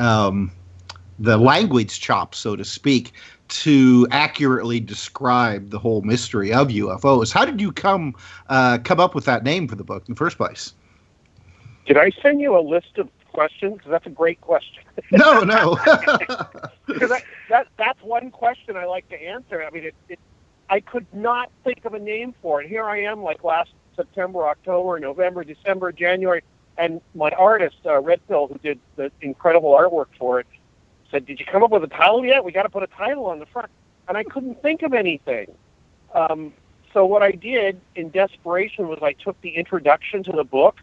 language chops, so to speak, to accurately describe the whole mystery of UFOs. How did you come up with that name for the book in the first place? Did I send you a list of questions? Because that's a great question. No. Because that's one question I like to answer. I mean, I could not think of a name for it. Here I am, like last September, October, November, December, January, and my artist, Red Pill, who did the incredible artwork for it, said, "Did you come up with a title yet? We got to put a title on the front." and I couldn't think of anything. So what I did in desperation was I took the introduction to the book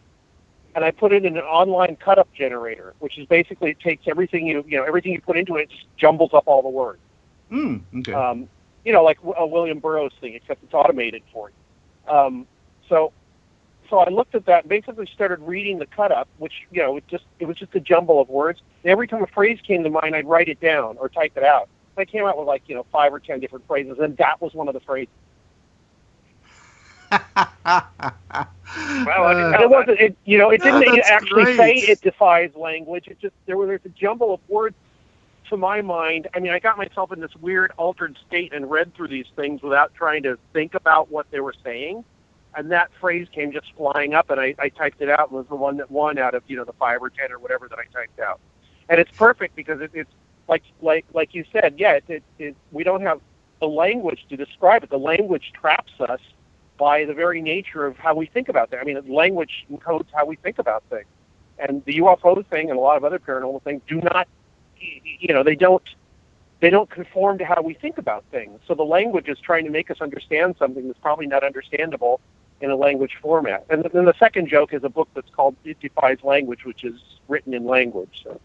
and I put it in an online cut-up generator, which is basically it takes everything everything you put into it, just jumbles up all the words. Okay. Like a William Burroughs thing, except it's automated for you. So I looked at that and basically started reading the cut-up, which, it was just a jumble of words. And every time a phrase came to mind, I'd write it down or type it out. I came out with 5 or 10 different phrases, and that was one of the phrases. Well, and it wasn't. It didn't actually say it defies language. It just there's a jumble of words. To my mind, I mean, I got myself in this weird altered state and read through these things without trying to think about what they were saying, and that phrase came just flying up, and I typed it out, and was the one that won out of the 5 or 10 or whatever that I typed out. And it's perfect because it's like you said, we don't have the language to describe it. The language traps us by the very nature of how we think about that. I mean, language encodes how we think about things. And the UFO thing and a lot of other paranormal things do not, they don't conform to how we think about things. So the language is trying to make us understand something that's probably not understandable in a language format. And then the second joke is a book that's called It Defies Language, which is written in language. So.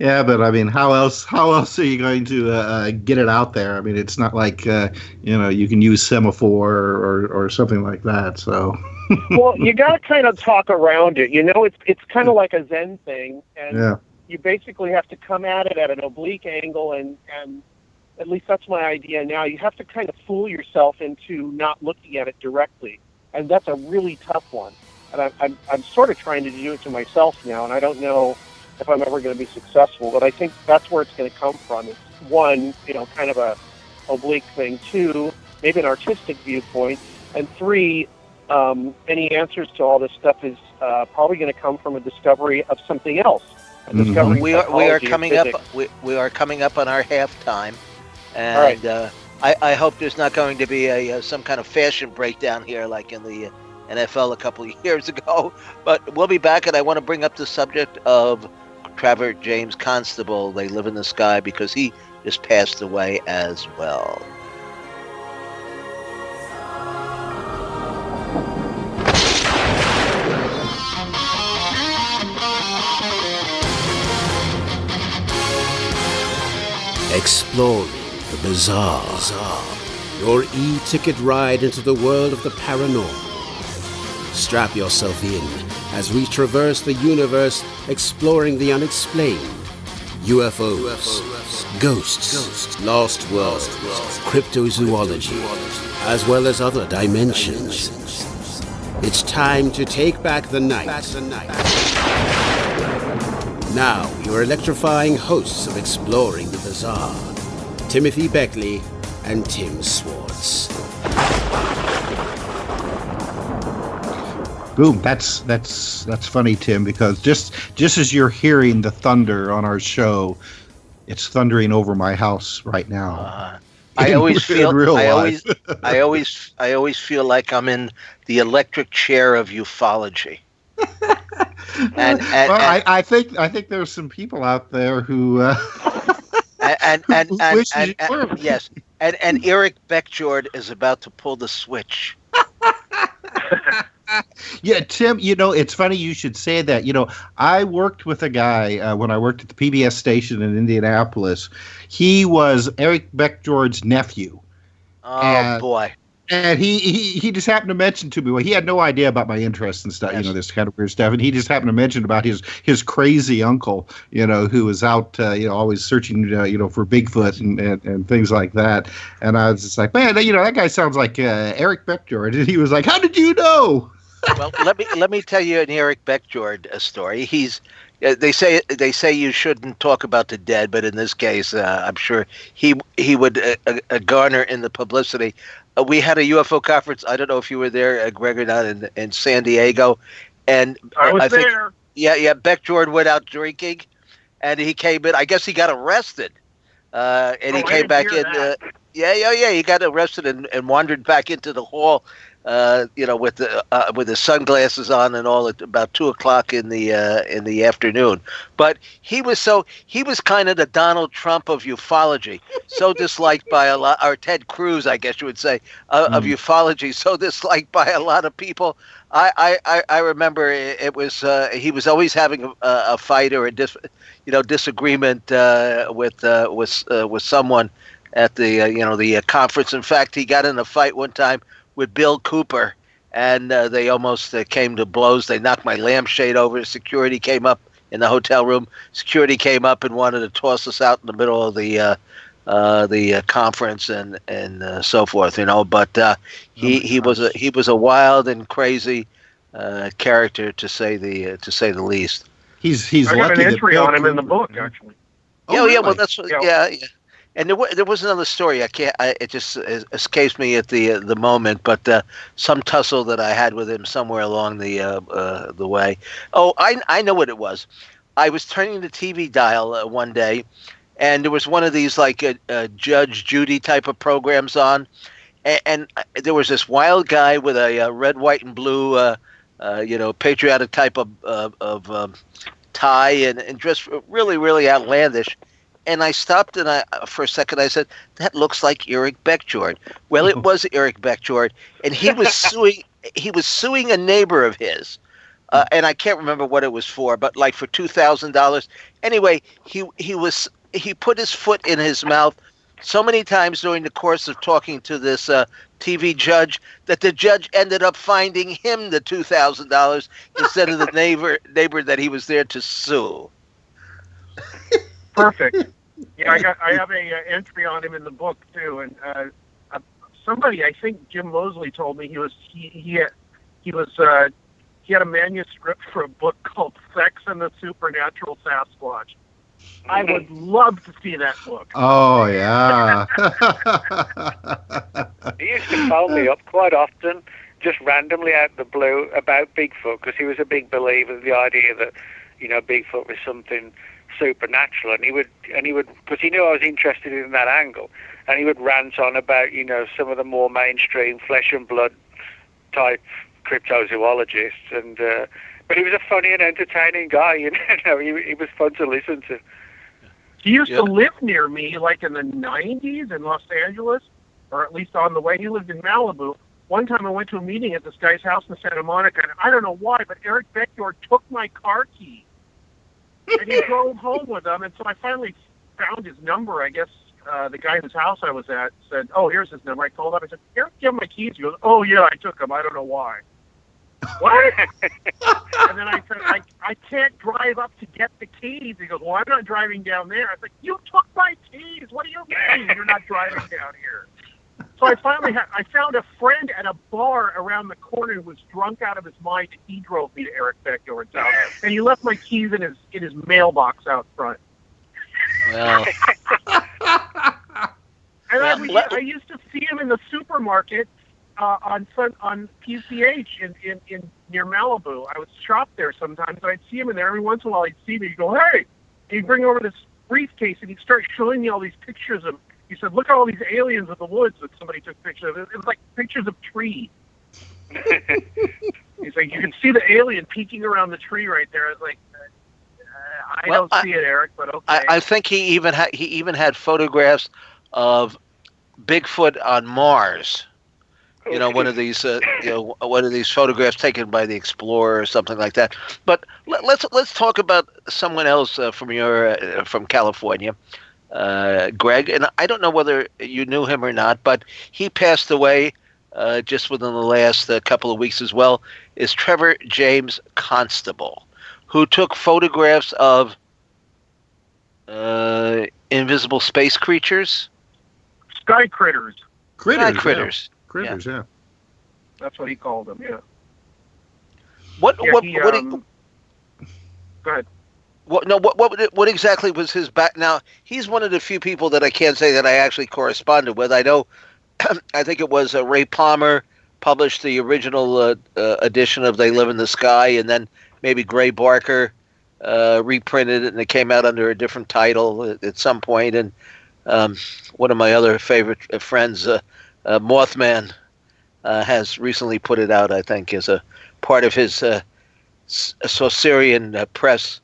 Yeah, but I mean, how else are you going to get it out there? I mean, it's not like you can use semaphore or something like that. So, well, you got to kind of talk around it. It's kind of like a Zen thing, and you basically have to come at it at an oblique angle, and at least that's my idea now. You have to kind of fool yourself into not looking at it directly, and that's a really tough one. And I'm sort of trying to do it to myself now, and I don't know if I'm ever going to be successful, but I think that's where it's going to come from. It's one, kind of a oblique thing. Two, maybe an artistic viewpoint. And three, any answers to all this stuff is probably going to come from a discovery of something else. We are coming up. We are coming up on our halftime, and right. I hope there's not going to be some kind of fashion breakdown here, like in the NFL a couple of years ago. But we'll be back, and I want to bring up the subject of Trevor James Constable. They live in the sky because he just passed away as well. Exploring the bizarre. Your e-ticket ride into the world of the paranormal. Strap yourself in as we traverse the universe, exploring the unexplained. UFOs, ghosts, lost worlds, cryptozoology, as well as other dimensions. It's time to take back the night. Now, your electrifying hosts of Exploring the Bizarre, Timothy Beckley and Tim Swartz. Boom! That's funny, Tim, because just as you're hearing the thunder on our show, it's thundering over my house right now. I always feel like I'm in the electric chair of ufology. I think there's some people out there who yes, and Eric Beckjord is about to pull the switch. Yeah, Tim, it's funny you should say that. I worked with a guy when I worked at the PBS station in Indianapolis. He was Eric Beckjord's nephew. Oh, boy. And he just happened to mention to me, well, he had no idea about my interests and stuff, yes. This kind of weird stuff. And he just happened to mention about his crazy uncle, who was out, always searching, for Bigfoot and things like that. And I was just like, man, that guy sounds like Eric Beckjord. And he was like, how did you know? Well, let me tell you an Eric Beckjord story. He's they say you shouldn't talk about the dead, but in this case, I'm sure he would garner in the publicity. We had a UFO conference. I don't know if you were there, Greg, or not, in San Diego, and I was think, there. Yeah. Beckjord went out drinking, and he came in. I guess he got arrested, and he came back in. He got arrested and wandered back into the hall with his sunglasses on and all at about 2:00 in the afternoon. But he was kind of the Donald Trump of ufology, so disliked by a lot, or Ted Cruz, I guess you would say, of ufology, so disliked by a lot of people. I remember it was he was always having a fight or a disagreement with someone at the conference. In fact, he got in a fight one time with Bill Cooper, and they almost came to blows. They knocked my lampshade over. Security came up in the hotel room. Security came up and wanted to toss us out in the middle of the conference and so forth. But he was a wild and crazy character, to say the least. He's I got an entry on him in the book, actually. Oh, yeah. Well, that's what. Yeah. And there was another story. It just escapes me at the moment. But some tussle that I had with him somewhere along the way. Oh, I know what it was. I was turning the TV dial one day, and there was one of these like Judge Judy type of programs on, and there was this wild guy with a red, white, and blue, patriotic type of tie and dressed really, really outlandish. And I stopped and for a second I said, "That looks like Eric Beckjord." Well, it was Eric Beckjord, and he was suing. He was suing a neighbor of his, and I can't remember what it was for, but like for $2,000. Anyway, he put his foot in his mouth so many times during the course of talking to this TV judge that the judge ended up finding him the $2,000 instead of the neighbor that he was there to sue. Perfect. Yeah, I have a entry on him in the book too, and somebody, I think Jim Mosley, told me he had a manuscript for a book called Sex and the Supernatural Sasquatch. I would love to see that book. Oh yeah. He used to phone me up quite often, just randomly out of the blue, about Bigfoot, because he was a big believer of the idea that Bigfoot was something supernatural, and he would because he knew I was interested in that angle, and he would rant on about some of the more mainstream flesh and blood type cryptozoologists, and but he was a funny and entertaining guy. He was fun to listen to. He used to live near me, like in the 90s in Los Angeles, or at least on the way. He lived in Malibu. One time I went to a meeting at this guy's house in Santa Monica, and I don't know why, but Eric Beckjord took my car key. And he drove home with them, and so I finally found his number. I guess the guy whose house I was at said, "Oh, here's his number." I called up. I said, "Eric, give him my keys." He goes, "Oh, yeah, I took them. I don't know why." What? And then I said, I can't drive up to get the keys. He goes, "Well, I'm not driving down there." I was like, "You took my keys. What do you mean you're not driving down here?" So I finally I found a friend at a bar around the corner who was drunk out of his mind, and he drove me to Eric Beckjord's house. And he left my keys in his mailbox out front. Well. And I used to see him in the supermarket on PCH in near Malibu. I would shop there sometimes, and I'd see him in there every once in a while. He'd see me, he'd go, "Hey!" He'd bring over this briefcase, and he'd start showing me all these pictures of. He said, "Look at all these aliens of the woods that somebody took pictures of." It was like pictures of trees. He's like, "You can see the alien peeking around the tree right there." I was like, I don't see it, Eric, but okay. I think he even had photographs of Bigfoot on Mars. One of these photographs taken by the Explorer or something like that. But let's talk about someone else from California, Greg. And I don't know whether you knew him or not, but he passed away just within the last couple of weeks as well. Is Trevor James Constable, who took photographs of invisible space creatures, sky critters. Critters. Critters, yeah. That's what he called them, yeah. Go ahead. What exactly was his back? Now, he's one of the few people that I can't say that I actually corresponded with. I know, I think it was Ray Palmer published the original edition of They Live in the Sky, and then maybe Gray Barker reprinted it, and it came out under a different title at some point. And one of my other favorite friends, Mothman, has recently put it out, I think, as a part of his Saussurian press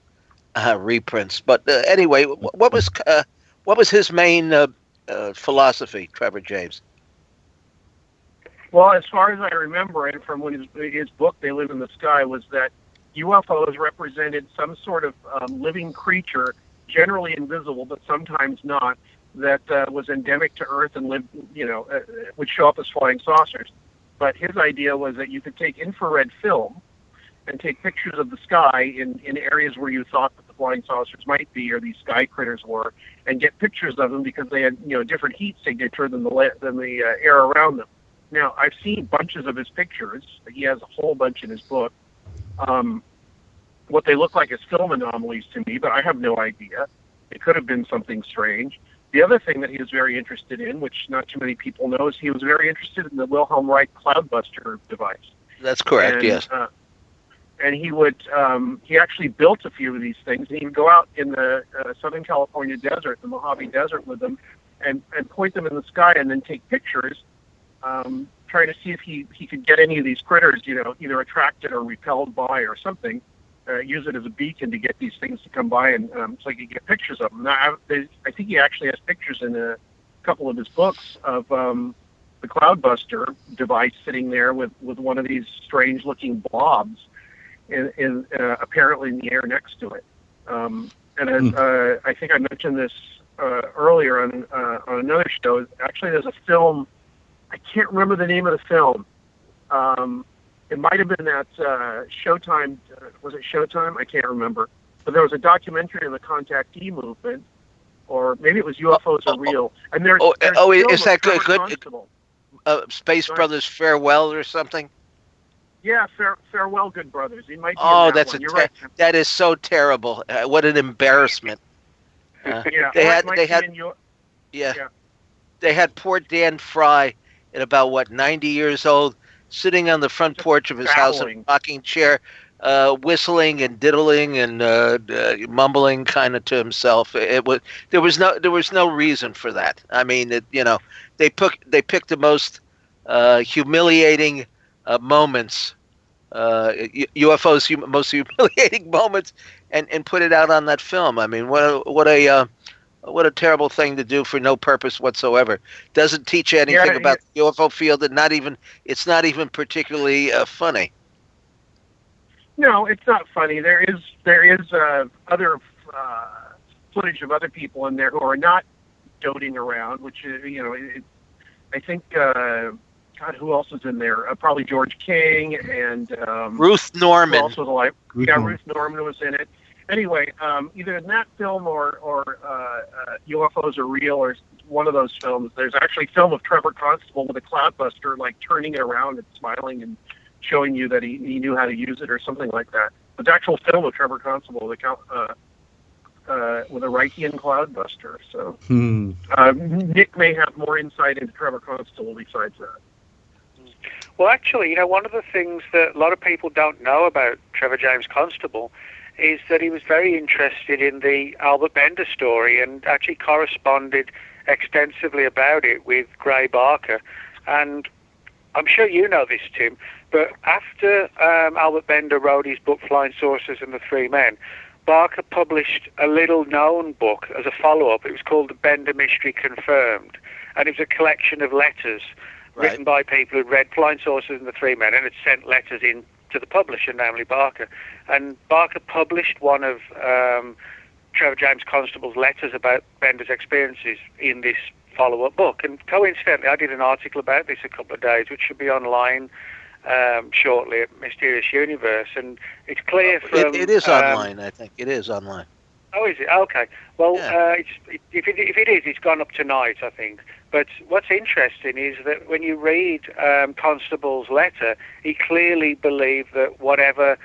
reprints. But anyway, what was his main philosophy, Trevor James? Well, as far as I remember it from his book, They Live in the Sky, was that UFOs represented some sort of living creature, generally invisible, but sometimes not, that was endemic to Earth and lived, would show up as flying saucers. But his idea was that you could take infrared film and take pictures of the sky in areas where you thought that the flying saucers might be, or these sky critters were, and get pictures of them because they had different heat signature than the air around them. Now, I've seen bunches of his pictures. He has a whole bunch in his book. What they look like is film anomalies to me, but I have no idea. It could have been something strange. The other thing that he was very interested in, which not too many people know, is he was very interested in the Wilhelm Reich Cloudbuster device. That's correct, yes. And he actually built a few of these things. And he would go out in the Southern California desert, the Mojave Desert, with them and point them in the sky and then take pictures, trying to see if he could get any of these critters, either attracted or repelled by or something, use it as a beacon to get these things to come by and so he could get pictures of them. Now, I think he actually has pictures in a couple of his books of the Cloudbuster device sitting there with one of these strange-looking blobs in apparently in the air next to it. I think I mentioned this earlier on another show. Actually, there's a film. I can't remember the name of the film. It might have been that Showtime. Was it Showtime? I can't remember. But there was a documentary on the contactee movement, or maybe it was UFOs Are Real. And there's is that good? Space Brothers Farewell or something? Yeah, Farewell, Good Brothers. He might be that's right. That is so terrible. What an embarrassment. They had poor Dan Fry at about 90 years old, sitting on the front porch of his house in a rocking chair, whistling and diddling and mumbling kind of to himself. There was no reason for that. I mean, they picked the most humiliating moments, UFOs most humiliating moments, and put it out on that film. I mean, what a terrible thing to do for no purpose whatsoever. Doesn't teach you anything about the UFO field, and it's not even particularly funny. No, it's not funny. There is other footage of other people in there who are not doting around, which is, I think, God, who else is in there? Probably George King and Ruth Norman. Ruth Norman was in it. Anyway, either in that film or UFOs Are Real, or one of those films, there's actually a film of Trevor Constable with a cloudbuster, like turning it around and smiling and showing you that he knew how to use it or something like that. It's an actual film of Trevor Constable with a Reichian cloudbuster. So Nick may have more insight into Trevor Constable besides that. Well, actually, one of the things that a lot of people don't know about Trevor James Constable is that he was very interested in the Albert Bender story and actually corresponded extensively about it with Gray Barker. And I'm sure you know this, Tim, but after Albert Bender wrote his book Flying Saucers and the Three Men, Barker published a little-known book as a follow-up. It was called The Bender Mystery Confirmed, and it was a collection of letters written by people who'd read Flying Saucers and the Three Men and had sent letters in to the publisher, namely Barker. And Barker published one of Trevor James Constable's letters about Bender's experiences in this follow-up book. And coincidentally, I did an article about this a couple of days, which should be online shortly at Mysterious Universe. And it's clear from... It is online, I think. It is online. Oh, is it? Okay. Well, if it is, it's gone up tonight, I think. But what's interesting is that when you read Constable's letter, he clearly believed that whatever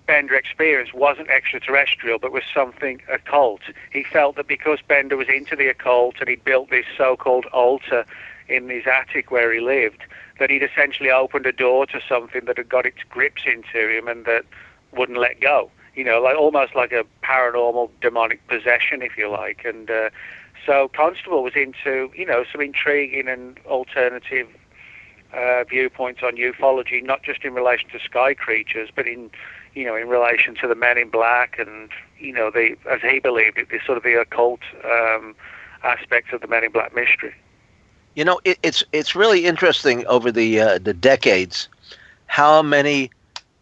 Bender experienced wasn't extraterrestrial, but was something occult. He felt that because Bender was into the occult and he built this so-called altar in his attic where he lived, that he'd essentially opened a door to something that had got its grips into him and that wouldn't let go. Almost like a paranormal demonic possession, if you like. And so Constable was into, some intriguing and alternative viewpoints on ufology, not just in relation to sky creatures, but in relation to the Men in Black and, as he believed it, the sort of the occult aspects of the Men in Black mystery. It's really interesting over the decades how many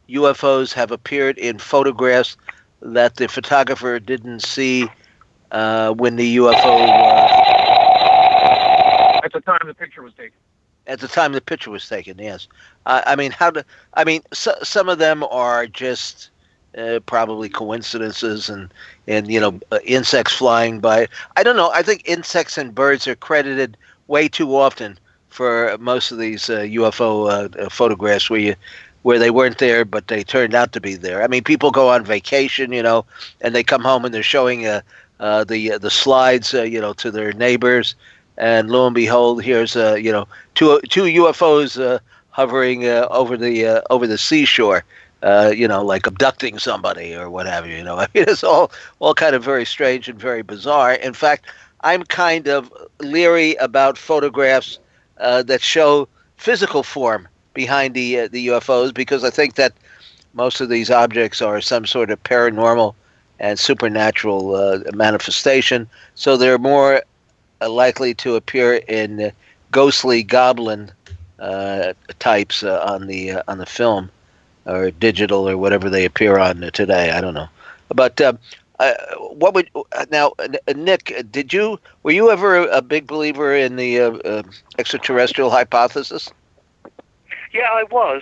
UFOs have appeared in photographs that the photographer didn't see when the UFO at the time the picture was taken. At the time the picture was taken, yes. Some of them are just probably coincidences, and insects flying by. I don't know. I think insects and birds are credited way too often for most of these UFO photographs where they weren't there, but they turned out to be there. I mean, people go on vacation, and they come home and they're showing the slides, to their neighbors, and lo and behold, here's two UFOs hovering over the seashore, like abducting somebody or what have you. I mean, it's all kind of very strange and very bizarre. In fact, I'm kind of leery about photographs that show physical form behind the UFOs, because I think that most of these objects are some sort of paranormal and supernatural manifestation. So they're more likely to appear in ghostly goblin types on the film or digital or whatever they appear on today. I don't know, but. What would now, Nick? Were you ever a big believer in the extraterrestrial hypothesis? Yeah, I was.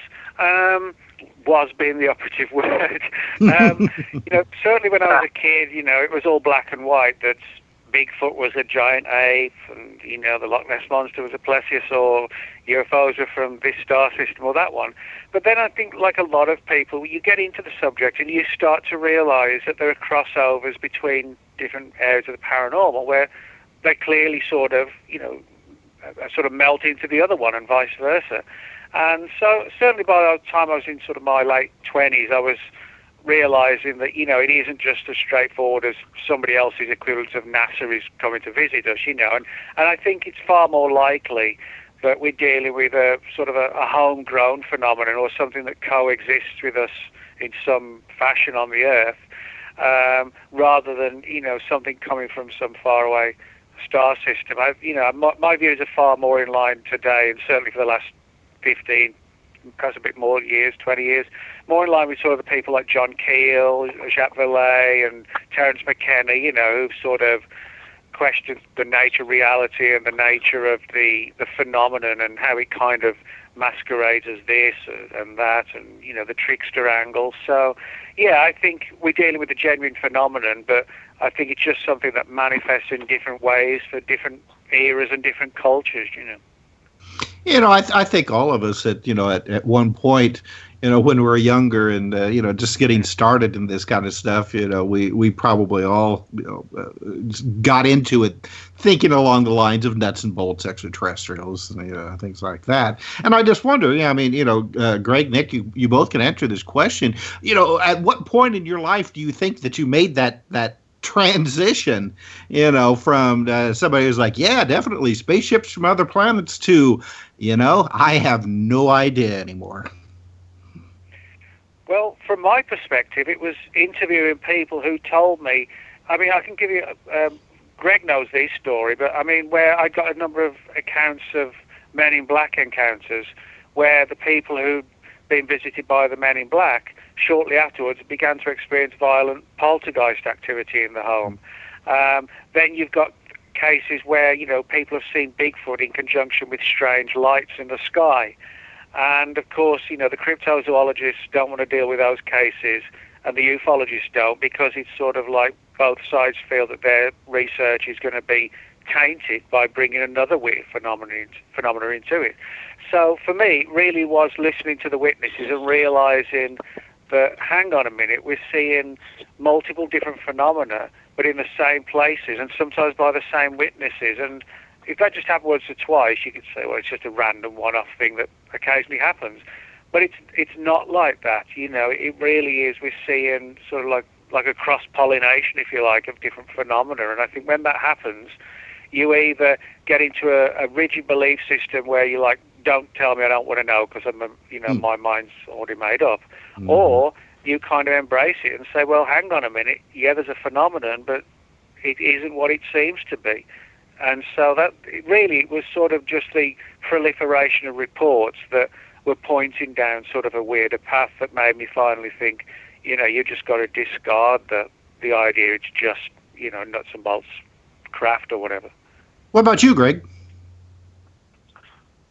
Was being the operative word. Certainly when I was a kid, it was all black and white. That Bigfoot was a giant ape, and the Loch Ness monster was a plesiosaur. UFOs were from this star system or that one. But then I think, like a lot of people, you get into the subject and you start to realize that there are crossovers between different areas of the paranormal where they clearly sort of melt into the other one and vice versa. And so certainly by the time I was in sort of my late 20s, I was realizing that, it isn't just as straightforward as somebody else's equivalent of NASA is coming to visit us, and I think it's far more likely that we're dealing with a sort of a homegrown phenomenon or something that coexists with us in some fashion on the Earth, rather than, something coming from some faraway star system. My views are far more in line today, and certainly for the last 15, perhaps a bit more years, 20 years, more in line with sort of the people like John Keel, Jacques Vallée, and Terence McKenna, who've sort of questioned the nature of reality and the nature of the phenomenon and how it kind of masquerades as this and that, and the trickster angle. So yeah, I think we're dealing with a genuine phenomenon, but I think it's just something that manifests in different ways for different eras and different cultures. I think all of us at one point, when we were younger and, just getting started in this kind of stuff, we probably all, got into it thinking along the lines of nuts and bolts extraterrestrials and, things like that. And I just wonder, Greg, Nick, you both can answer this question. At what point in your life do you think that you made that transition, from somebody who's like, yeah, definitely spaceships from other planets to, I have no idea anymore? Well, from my perspective, it was interviewing people who told me. I mean, I can give you. Greg knows this story, but I mean, where I got a number of accounts of Men in Black encounters, where the people who'd been visited by the Men in Black shortly afterwards began to experience violent poltergeist activity in the home. Then you've got cases where people have seen Bigfoot in conjunction with strange lights in the sky. And of course, the cryptozoologists don't want to deal with those cases, and the ufologists don't, because it's sort of like both sides feel that their research is going to be tainted by bringing another weird phenomena into it. So for me, it really was listening to the witnesses and realizing that, hang on a minute, we're seeing multiple different phenomena, but in the same places, and sometimes by the same witnesses. And if that just happened once or twice, you could say, well, it's just a random one-off thing that occasionally happens. But it's not like that. It really is. We're seeing sort of like a cross-pollination, if you like, of different phenomena. And I think when that happens, you either get into a rigid belief system where you're like, don't tell me, I don't want to know because my mind's already made up, or you kind of embrace it and say, well, hang on a minute, yeah, there's a phenomenon, but it isn't what it seems to be. And so that really was sort of just the proliferation of reports that were pointing down sort of a weirder path that made me finally think, you just got to discard the idea it's just, nuts and bolts craft or whatever. What about you, Greg?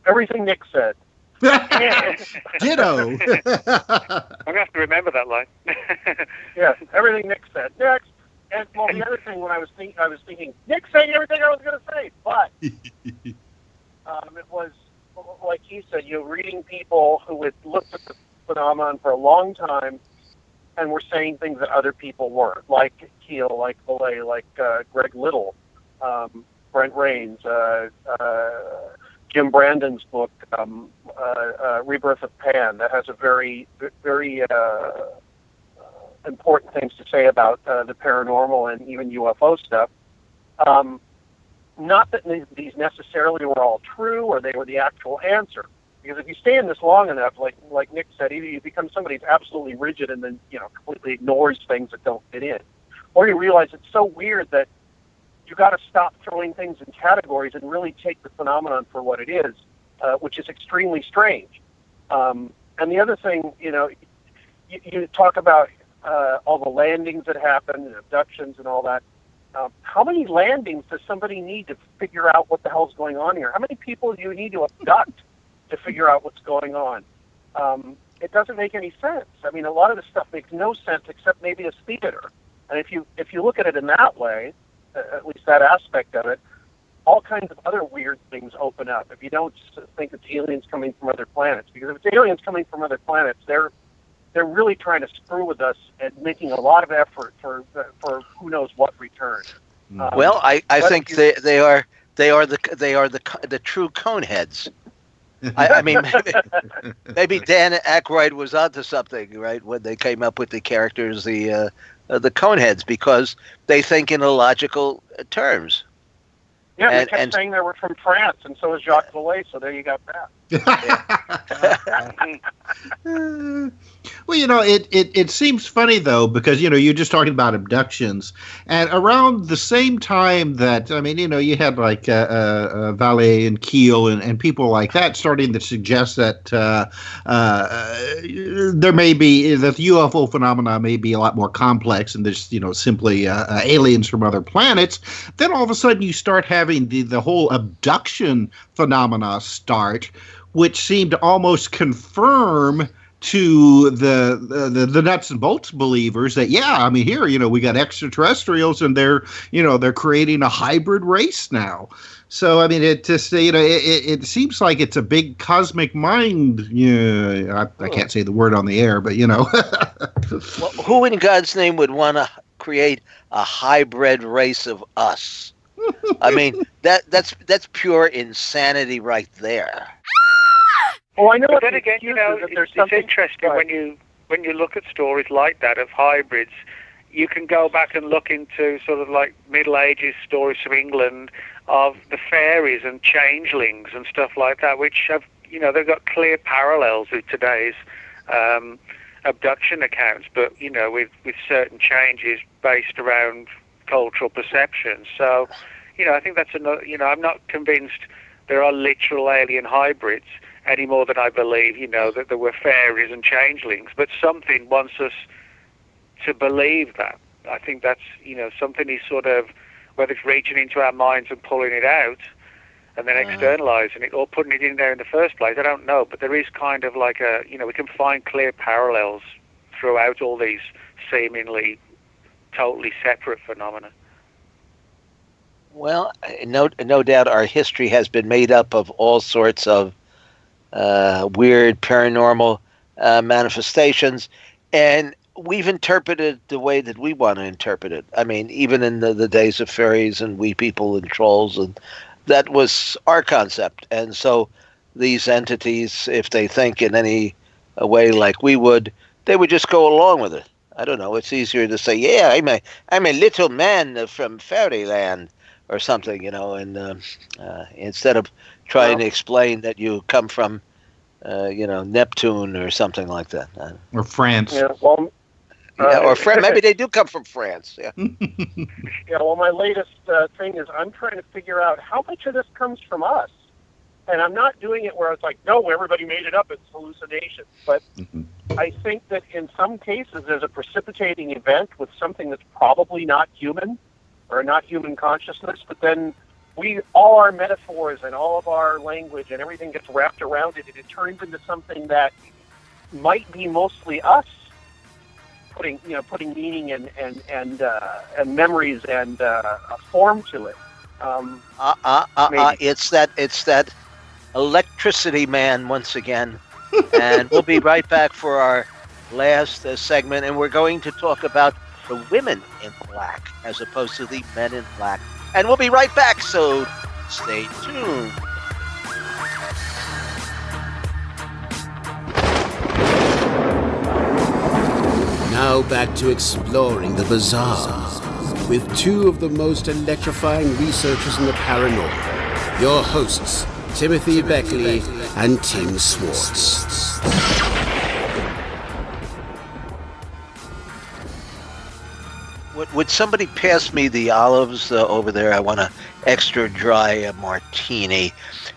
Everything Nick said. Ditto. I'm going to have to remember that line. Yes, everything Nick said. Next. And, well, the other thing, when I was thinking, Nick's saying everything I was going to say, but it was, like he said, reading people who had looked at the phenomenon for a long time and were saying things that other people weren't, like Keel, like Valet, like Greg Little, Brent Rains, Jim Brandon's book, Rebirth of Pan, that has a very, very important things to say about the paranormal and even UFO stuff. Not that these necessarily were all true or they were the actual answer. Because if you stay in this long enough, like Nick said, either you become somebody who's absolutely rigid and then completely ignores things that don't fit in, or you realize it's so weird that you got to stop throwing things in categories and really take the phenomenon for what it is, which is extremely strange. And the other thing, you talk about all the landings that happen and abductions and all that. How many landings does somebody need to figure out what the hell's going on here? How many people do you need to abduct to figure out what's going on? It doesn't make any sense. I mean, a lot of this stuff makes no sense except maybe as theater. And if you look at it in that way, at least that aspect of it, all kinds of other weird things open up. If you don't think it's aliens coming from other planets, because if it's aliens coming from other planets, they're really trying to screw with us and making a lot of effort for who knows what return. Well, I think they are the true coneheads. I mean, maybe Dan Aykroyd was onto something, right? When they came up with the characters, the coneheads, because they think in illogical terms. Yeah, they kept saying they were from France, and so is Jacques Vallée, so there you got that. Well, it seems funny, though, because, you're just talking about abductions. And around the same time that, you had like Vallée and Keel and people like that starting to suggest that there may be, that the UFO phenomena may be a lot more complex and there's, simply aliens from other planets. Then all of a sudden you start having the whole abduction phenomena start, which seemed to almost confirm to the nuts and bolts believers that, here, we got extraterrestrials and they're creating a hybrid race now. So, it just, it seems like it's a big cosmic mind. I can't say the word on the air, but, Well, who in God's name would want to create a hybrid race of us? That's pure insanity right there. Oh, I know. But then again, it's interesting when you look at stories like that of hybrids. You can go back and look into sort of like Middle Ages stories from England of the fairies and changelings and stuff like that, which have they've got clear parallels with today's abduction accounts, but with certain changes based around cultural perception. So, I think that's another. I'm not convinced there are literal alien hybrids any more than I believe, that there were fairies and changelings. But something wants us to believe that. I think that's, something is sort of, whether it's reaching into our minds and pulling it out and then externalizing it or putting it in there in the first place. I don't know. But there is kind of like we can find clear parallels throughout all these seemingly totally separate phenomena. Well, no doubt our history has been made up of all sorts of weird paranormal manifestations, and we've interpreted the way that we want to interpret it. Even in the days of fairies and wee people and trolls, and that was our concept. And so these entities, if they think in any way like we would, they would just go along with it. I don't know. It's easier to say, yeah, I'm a little man from fairyland, or something, and instead of trying to explain that you come from, Neptune or something like that. Or France. Yeah, well, or maybe they do come from France. Yeah. Yeah, well, my latest thing is I'm trying to figure out how much of this comes from us. And I'm not doing it where it's like, no, everybody made it up, it's hallucinations. But I think that in some cases there's a precipitating event with something that's probably not human or not human consciousness, but then all our metaphors and all of our language and everything gets wrapped around it, and it turns into something that might be mostly us putting meaning and memories and a form to it. It's that electricity man once again, and we'll be right back for our last segment, and we're going to talk about the women in black as opposed to the men in black, and we'll be right back, so stay tuned. Now back to exploring the bizarre with two of the most electrifying researchers in the paranormal, your hosts, Timothy Beckley and Tim Swartz. Would somebody pass me the olives over there? I want an extra dry martini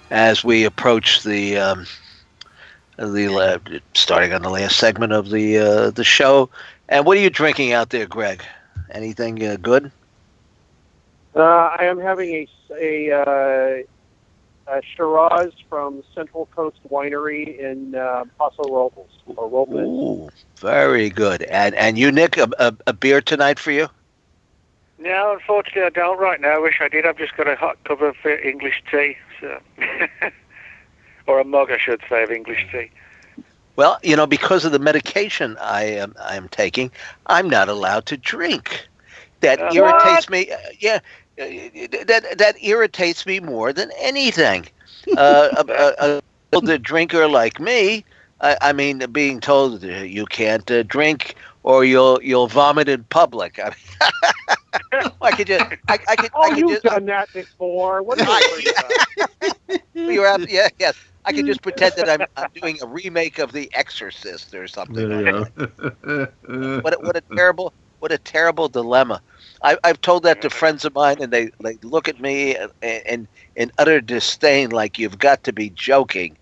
as we approach the starting on the last segment of the show. And what are you drinking out there, Greg? Anything good? I am having a Shiraz from Central Coast Winery in Paso Robles. Ooh, very good. And you, Nick, a beer tonight for you? No, unfortunately, I don't right now. I wish I did. I've just got a hot cup of English tea, so or a mug, I should say, of English tea. Well, because of the medication I am taking, I'm not allowed to drink. That irritates me. That irritates me more than anything. A drinker like me, I mean, being told you can't drink or you'll vomit in public. I mean, I could just. You've done that before. What are you about? Yes. I could just pretend that I'm doing a remake of The Exorcist or something. What a terrible dilemma. I've told that to friends of mine, and they look at me in utter disdain, like you've got to be joking,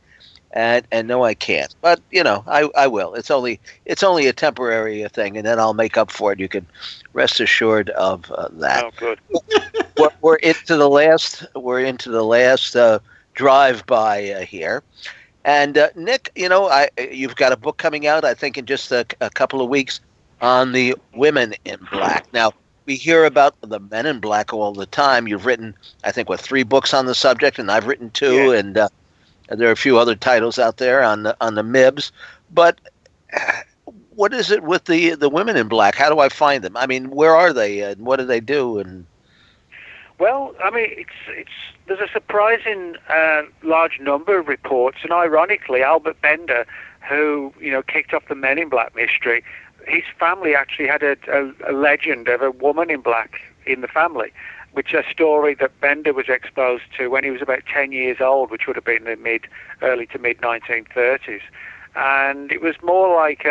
and no, I can't. But I will. It's only a temporary thing, and then I'll make up for it. You can rest assured of that. Oh, good. We're into the last drive-by here, and Nick, you've got a book coming out, I think, in just a couple of weeks on the women in black. Now, we hear about the men in black all the time. You've written, I think, 3 books on the subject, and I've written 2, and there are a few other titles out there on the MIBs. But what is it with the women in black? How do I find them? I mean, where are they, and what do they do? And well, I mean, there's a surprising large number of reports, and ironically, Albert Bender, who kicked off the Men in Black mystery, his family actually had a legend of a woman in black in the family, which is a story that Bender was exposed to when he was about 10 years old, which would have been the early to mid 1930s. And it was more like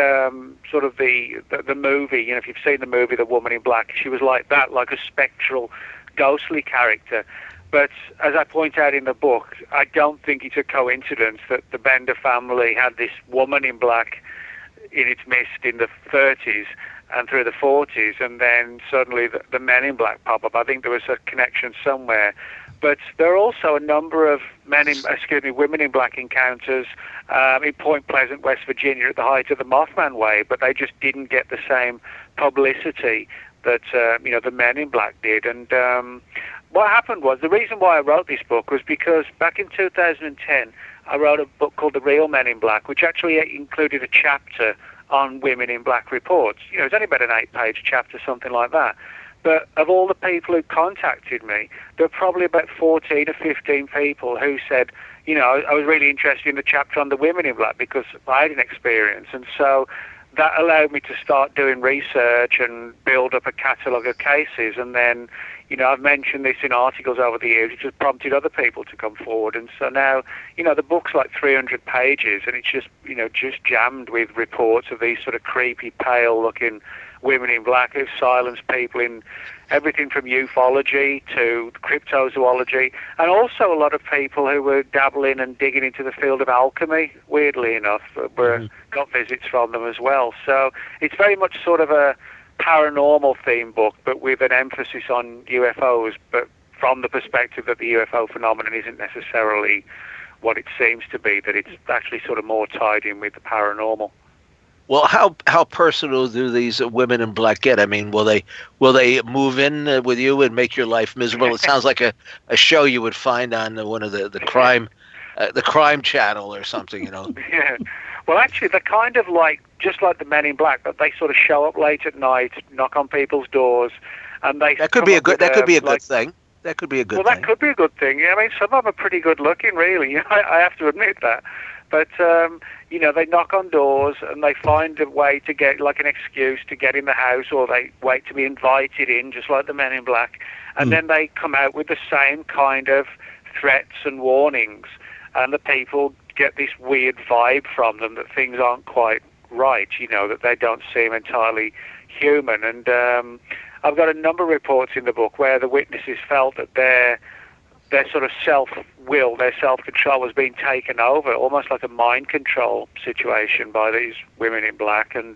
sort of the movie. If you've seen the movie The Woman in Black, she was like that, like a spectral, ghostly character. But as I point out in the book, I don't think it's a coincidence that the Bender family had this woman in black in its midst in the 30s and through the 40s, and then suddenly the men in black pop up. I think there was a connection somewhere. But there are also a number of women in black encounters in Point Pleasant, West Virginia, at the height of the Mothman wave, but they just didn't get the same publicity that the men in black did. And what happened was, the reason why I wrote this book was because back in 2010, I wrote a book called The Real Men in Black, which actually included a chapter on women in black reports. It's only about an 8-page chapter, something like that. But of all the people who contacted me, there were probably about 14 or 15 people who said, I was really interested in the chapter on the women in black because I had an experience. And so that allowed me to start doing research and build up a catalogue of cases. And then, I've mentioned this in articles over the years, which has prompted other people to come forward. And so now, the book's like 300 pages, and it's just, just jammed with reports of these sort of creepy, pale-looking women in black who've silenced people in everything from ufology to cryptozoology, and also a lot of people who were dabbling and digging into the field of alchemy, weirdly enough, got visits from them as well. So it's very much sort of a paranormal theme book, but with an emphasis on UFOs, but from the perspective that the UFO phenomenon isn't necessarily what it seems to be, that it's actually sort of more tied in with the paranormal. Well, how personal do these women in black get? I mean, will they move in with you and make your life miserable? It sounds like a show you would find on one of the crime channel or something, Yeah. Well, actually, they're kind of like just like the Men in Black, but they sort of show up late at night, knock on people's doors, and they that could be a good thing. That could be a good thing. Well, that could be a good thing. Yeah, I mean, some of them are pretty good looking, really. I have to admit that. But, they knock on doors and they find a way to get, like an excuse to get in the house, or they wait to be invited in, just like the Men in Black. And then they come out with the same kind of threats and warnings. And the people get this weird vibe from them that things aren't quite right, that they don't seem entirely human. And I've got a number of reports in the book where the witnesses felt that their sort of self-will, their self-control was being taken over, almost like a mind control situation by these women in black. And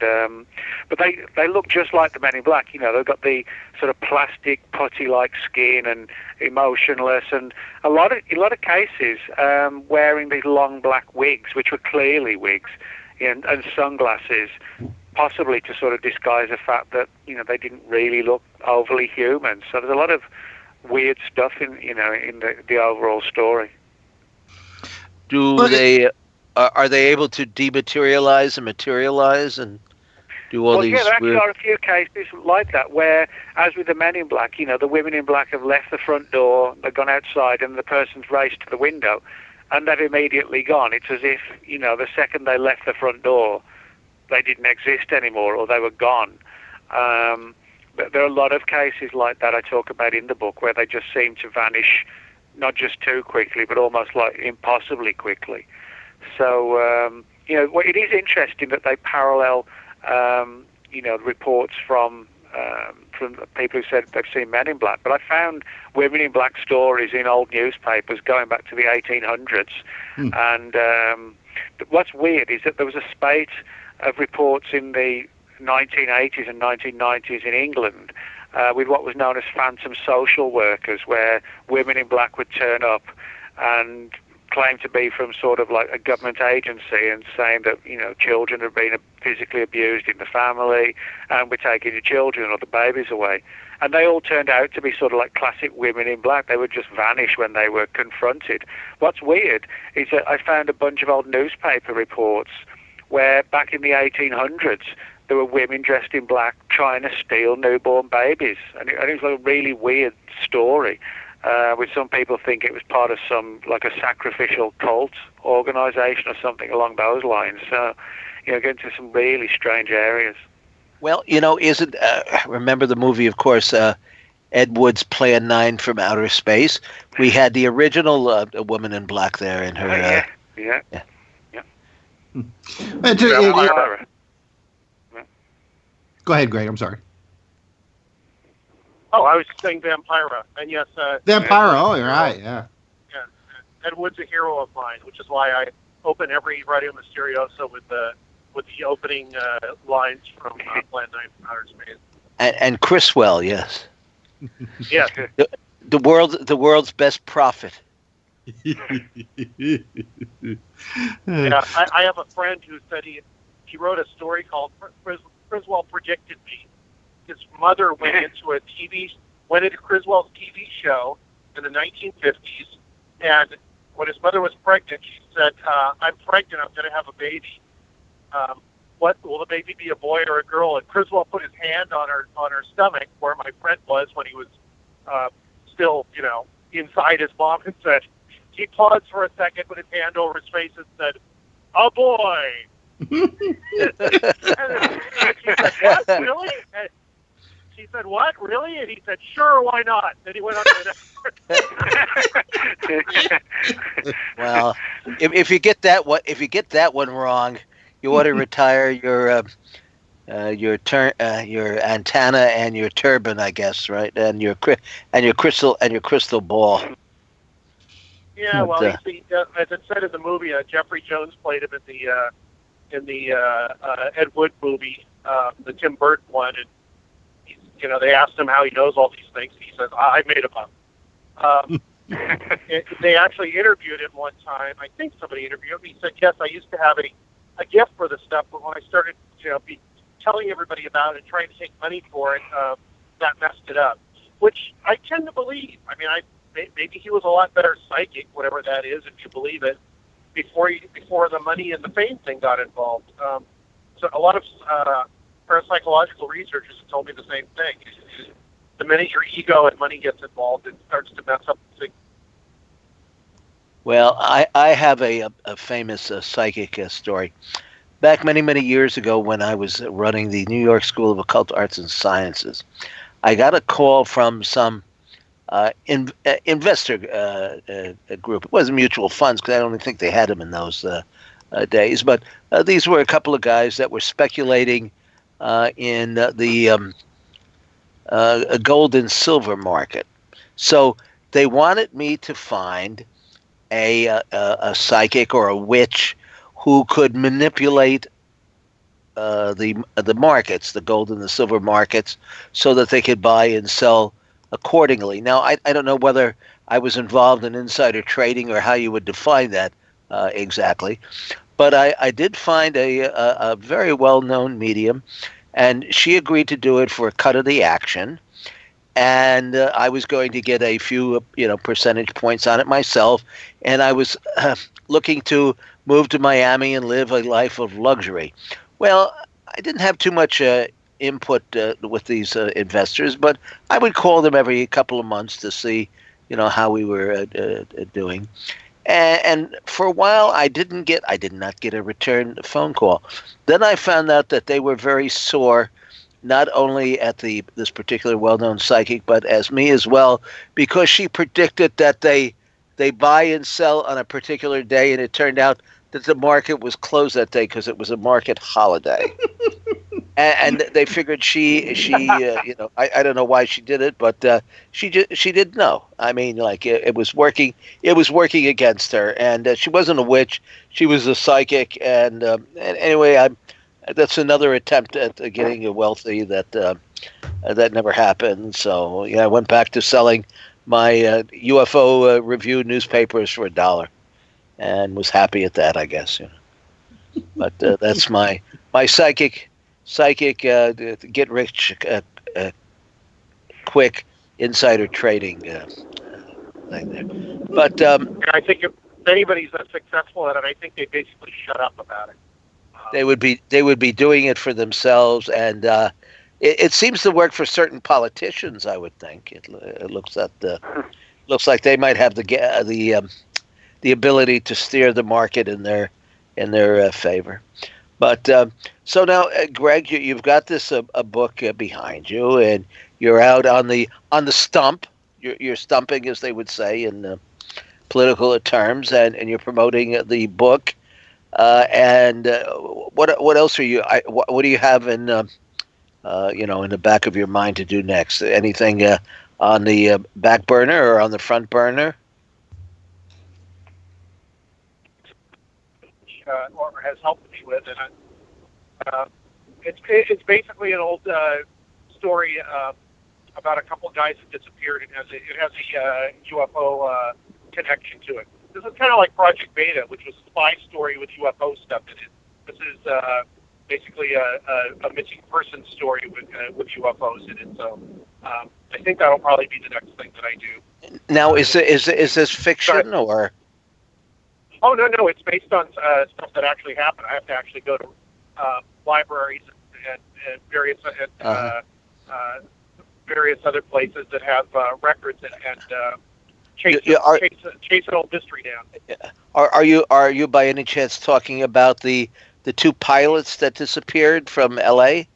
but they look just like the Men in Black. They've got the sort of plastic, putty-like skin and emotionless, and in a lot of cases wearing these long black wigs, which were clearly wigs, and sunglasses, possibly to sort of disguise the fact that they didn't really look overly human. So there's a lot of weird stuff in the overall story. Are they able to dematerialize and materialize and do all these? Yeah, there actually weird... are a few cases like that where, as with the Men in Black, the women in black have left the front door, they've gone outside, and the person's raced to the window, and they've immediately gone. It's as if the second they left the front door, they didn't exist anymore, or they were gone. But there are a lot of cases like that I talk about in the book where they just seem to vanish, not just too quickly, but almost like impossibly quickly. So, it is interesting that they parallel, reports from people who said they've seen Men in Black. But I found women in black stories in old newspapers going back to the 1800s. And what's weird is that there was a spate of reports in the 1980s and 1990s in England with what was known as phantom social workers, where women in black would turn up and claim to be from sort of like a government agency and saying that children have been physically abused in the family and we're taking the children or the babies away. And they all turned out to be sort of like classic women in black. They would just vanish when they were confronted. What's weird is that I found a bunch of old newspaper reports where back in the 1800s there were women dressed in black trying to steal newborn babies. And it was like a really weird story, which some people think it was part of some, like a sacrificial cult organization or something along those lines. So, getting to some really strange areas. Well, isn't, remember the movie, of course, Ed Wood's Plan 9 from Outer Space? We had the original Woman in Black there in her... Yeah. Go ahead, Greg. I'm sorry. Oh, I was saying Vampira, and yes, Vampira. Oh, you're right. Yeah. Ed Wood's a hero of mine, which is why I open every Radio Mysterioso with the opening lines from Plan 9 from Outer Space. And Criswell, yes. Yeah. The world's best prophet. Yeah, I have a friend who said he wrote a story called Criswell Predicted Me. His mother went into Criswell's TV show in the 1950s, and when his mother was pregnant, she said, "I'm pregnant. I'm going to have a baby. What will the baby be, a boy or a girl?" And Criswell put his hand on her stomach, where my friend was when he was still, inside his mom, and said, he paused for a second, put his hand over his face, and said, "A boy." She said, "What? Really?" And she said, "What? Really?" And he said, "Sure, why not?" Then he went on to the next. Well, if you get that one wrong, you ought to retire your antenna and your turban, I guess, right? And your crystal ball. Yeah, well, as it said in the movie, Jeffrey Jones played him in the Ed Wood movie, the Tim Burton one, and they asked him how he knows all these things. He says, "I made them up." They actually interviewed him one time. I think somebody interviewed him. He said, "Yes, I used to have a gift for the stuff, but when I started, telling everybody about it and trying to take money for it, that messed it up." Which I tend to believe. I mean, maybe he was a lot better psychic, whatever that is, if you believe it, before the money and the fame thing got involved. So a lot of parapsychological researchers have told me the same thing. The minute your ego and money gets involved, it starts to mess up the thing. Well, I have a famous psychic story. Back many, many years ago when I was running the New York School of Occult Arts and Sciences, I got a call from some investor group. It wasn't mutual funds because I don't think they had them in those days, but these were a couple of guys that were speculating in the gold and silver market. So they wanted me to find a psychic or a witch who could manipulate the markets, the gold and the silver markets, so that they could buy and sell accordingly. Now, I don't know whether I was involved in insider trading or how you would define that exactly, but I did find a very well-known medium, and she agreed to do it for a cut of the action, and I was going to get a few percentage points on it myself, and I was looking to move to Miami and live a life of luxury. Well, I didn't have too much input with these investors, but I would call them every couple of months to see, how we were doing. And for a while, I did not get a return phone call. Then I found out that they were very sore, not only at this particular well-known psychic, but as me as well, because she predicted that they buy and sell on a particular day, and it turned out that the market was closed that day because it was a market holiday. And they figured she I don't know why she did it, but she didn't know. I mean, like it was working against her, and she wasn't a witch; she was a psychic. And anyway, that's another attempt at getting wealthy that never happened. So I went back to selling my UFO review newspapers for $1, and was happy at that, I guess. But that's my psychic get rich quick insider trading thing there. But I think if anybody's successful at it, I think they basically shut up about it. They would be doing it for themselves, and it seems to work for certain politicians. I would think it looks like they might have the ability to steer the market in their favor. But so now, Greg, you've got this a book behind you, and you're out on the stump. You're stumping, as they would say in political terms, and you're promoting the book. And what else are you? What do you have in in the back of your mind to do next? Anything on the back burner or on the front burner? Or has helped me with, and it's basically an old story about a couple of guys who disappeared, and it has a UFO connection to it. This is kind of like Project Beta, which was a spy story with UFO stuff in it. This is basically a missing person story with UFOs in it. So I think that'll probably be the next thing that I do. Now, is this fiction or? Oh, no, it's based on stuff that actually happened. I have to actually go to libraries and various other places that have records and chase an old mystery down. Are you by any chance talking about the the two pilots that disappeared from L.A.?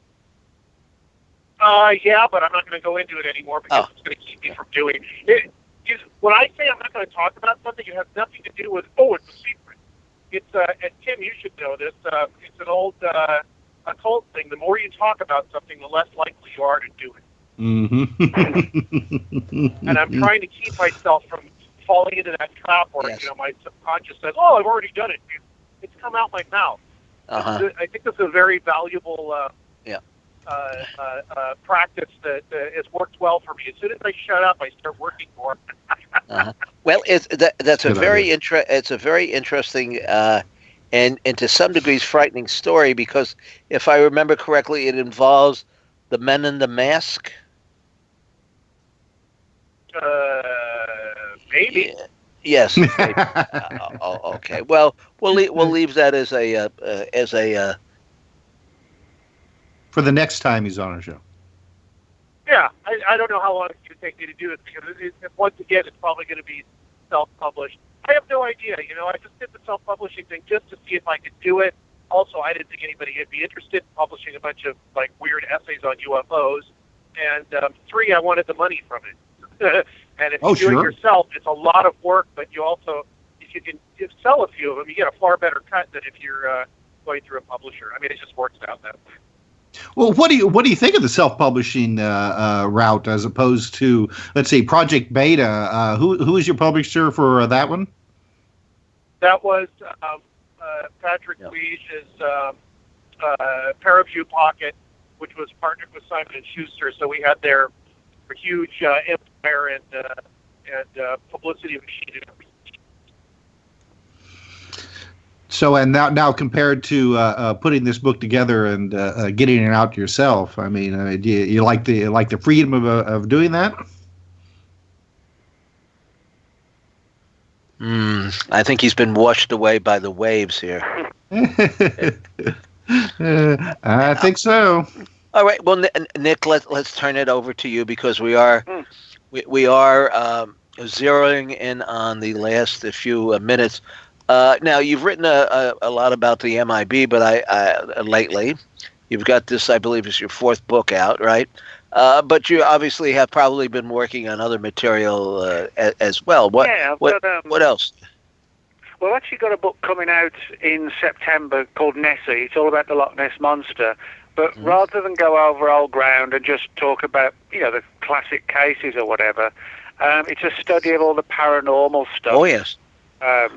Yeah, but I'm not going to go into it anymore because it's going to keep me from doing it. When I say I'm not going to talk about something, it has nothing to do with, it's a secret. It's, and Tim, you should know this, it's an old occult thing. The more you talk about something, the less likely you are to do it. Mm-hmm. And I'm trying to keep myself from falling into that trap where, my subconscious says, I've already done it. It's come out my mouth. Uh-huh. I think this is a very valuable practice that has worked well for me. As soon as I shut up, I start working more. Uh-huh. Well, that's a very interesting and to some degrees frightening story, because if I remember correctly, it involves the Men in the Mask. Maybe. Yes. Maybe. Okay. Well, we'll leave that as a for the next time he's on our show. Yeah, I don't know how long it's going to take me to do it, because once again, it's probably going to be self-published. I have no idea. I just did the self-publishing thing just to see if I could do it. Also, I didn't think anybody would be interested in publishing a bunch of weird essays on UFOs. And 3, I wanted the money from it. And if you do it yourself, it's a lot of work. But you also, if you can sell a few of them, you get a far better cut than if you're going through a publisher. I mean, it just works out that way. Well, what do you think of the self-publishing route as opposed to, let's say, Project Beta? Who is your publisher for that one? That was Patrick Leach's Paraview Pocket, which was partnered with Simon & Schuster. So we had their huge empire and publicity machine. So, and now compared to putting this book together and getting it out yourself, I mean, do you like the freedom of doing that? I think he's been washed away by the waves here. I think so. All right. Well, Nick, let's turn it over to you, because we are zeroing in on the last few minutes. Now, you've written a lot about the MIB, but I lately, you've got this, I believe, is your 4th book out, right? But you obviously have probably been working on other material as well. What else? Well, I've actually got a book coming out in September called Nessie. It's all about the Loch Ness Monster. But rather than go over old ground and just talk about, the classic cases or whatever, it's a study of all the paranormal stuff. Oh, yes.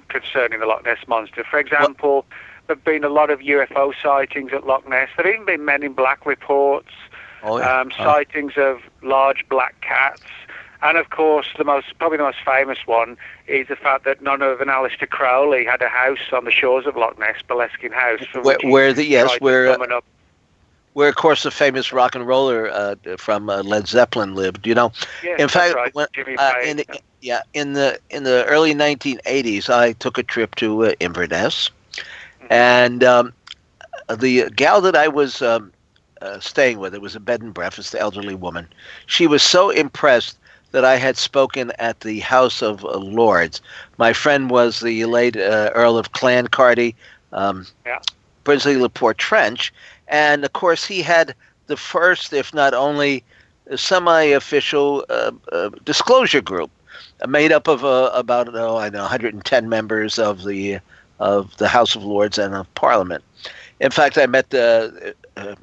Concerning the Loch Ness Monster. For example, there have been a lot of UFO sightings at Loch Ness. There have even been Men in Black reports, sightings of large black cats, and of course, probably the most famous one is the fact that none other than Aleister Crowley had a house on the shores of Loch Ness, Boleskine House, where of course the famous rock and roller from Led Zeppelin lived. In fact, right. in the early 1980s, I took a trip to Inverness, and the gal that I was staying with, it was a bed and breakfast, the elderly woman. She was so impressed that I had spoken at the House of Lords. My friend was the late Earl of Clancarty, Brinsley Laporte Trench, and of course he had the first, if not only, semi-official disclosure group, made up of about 110 members of the House of Lords and of Parliament. In fact, I met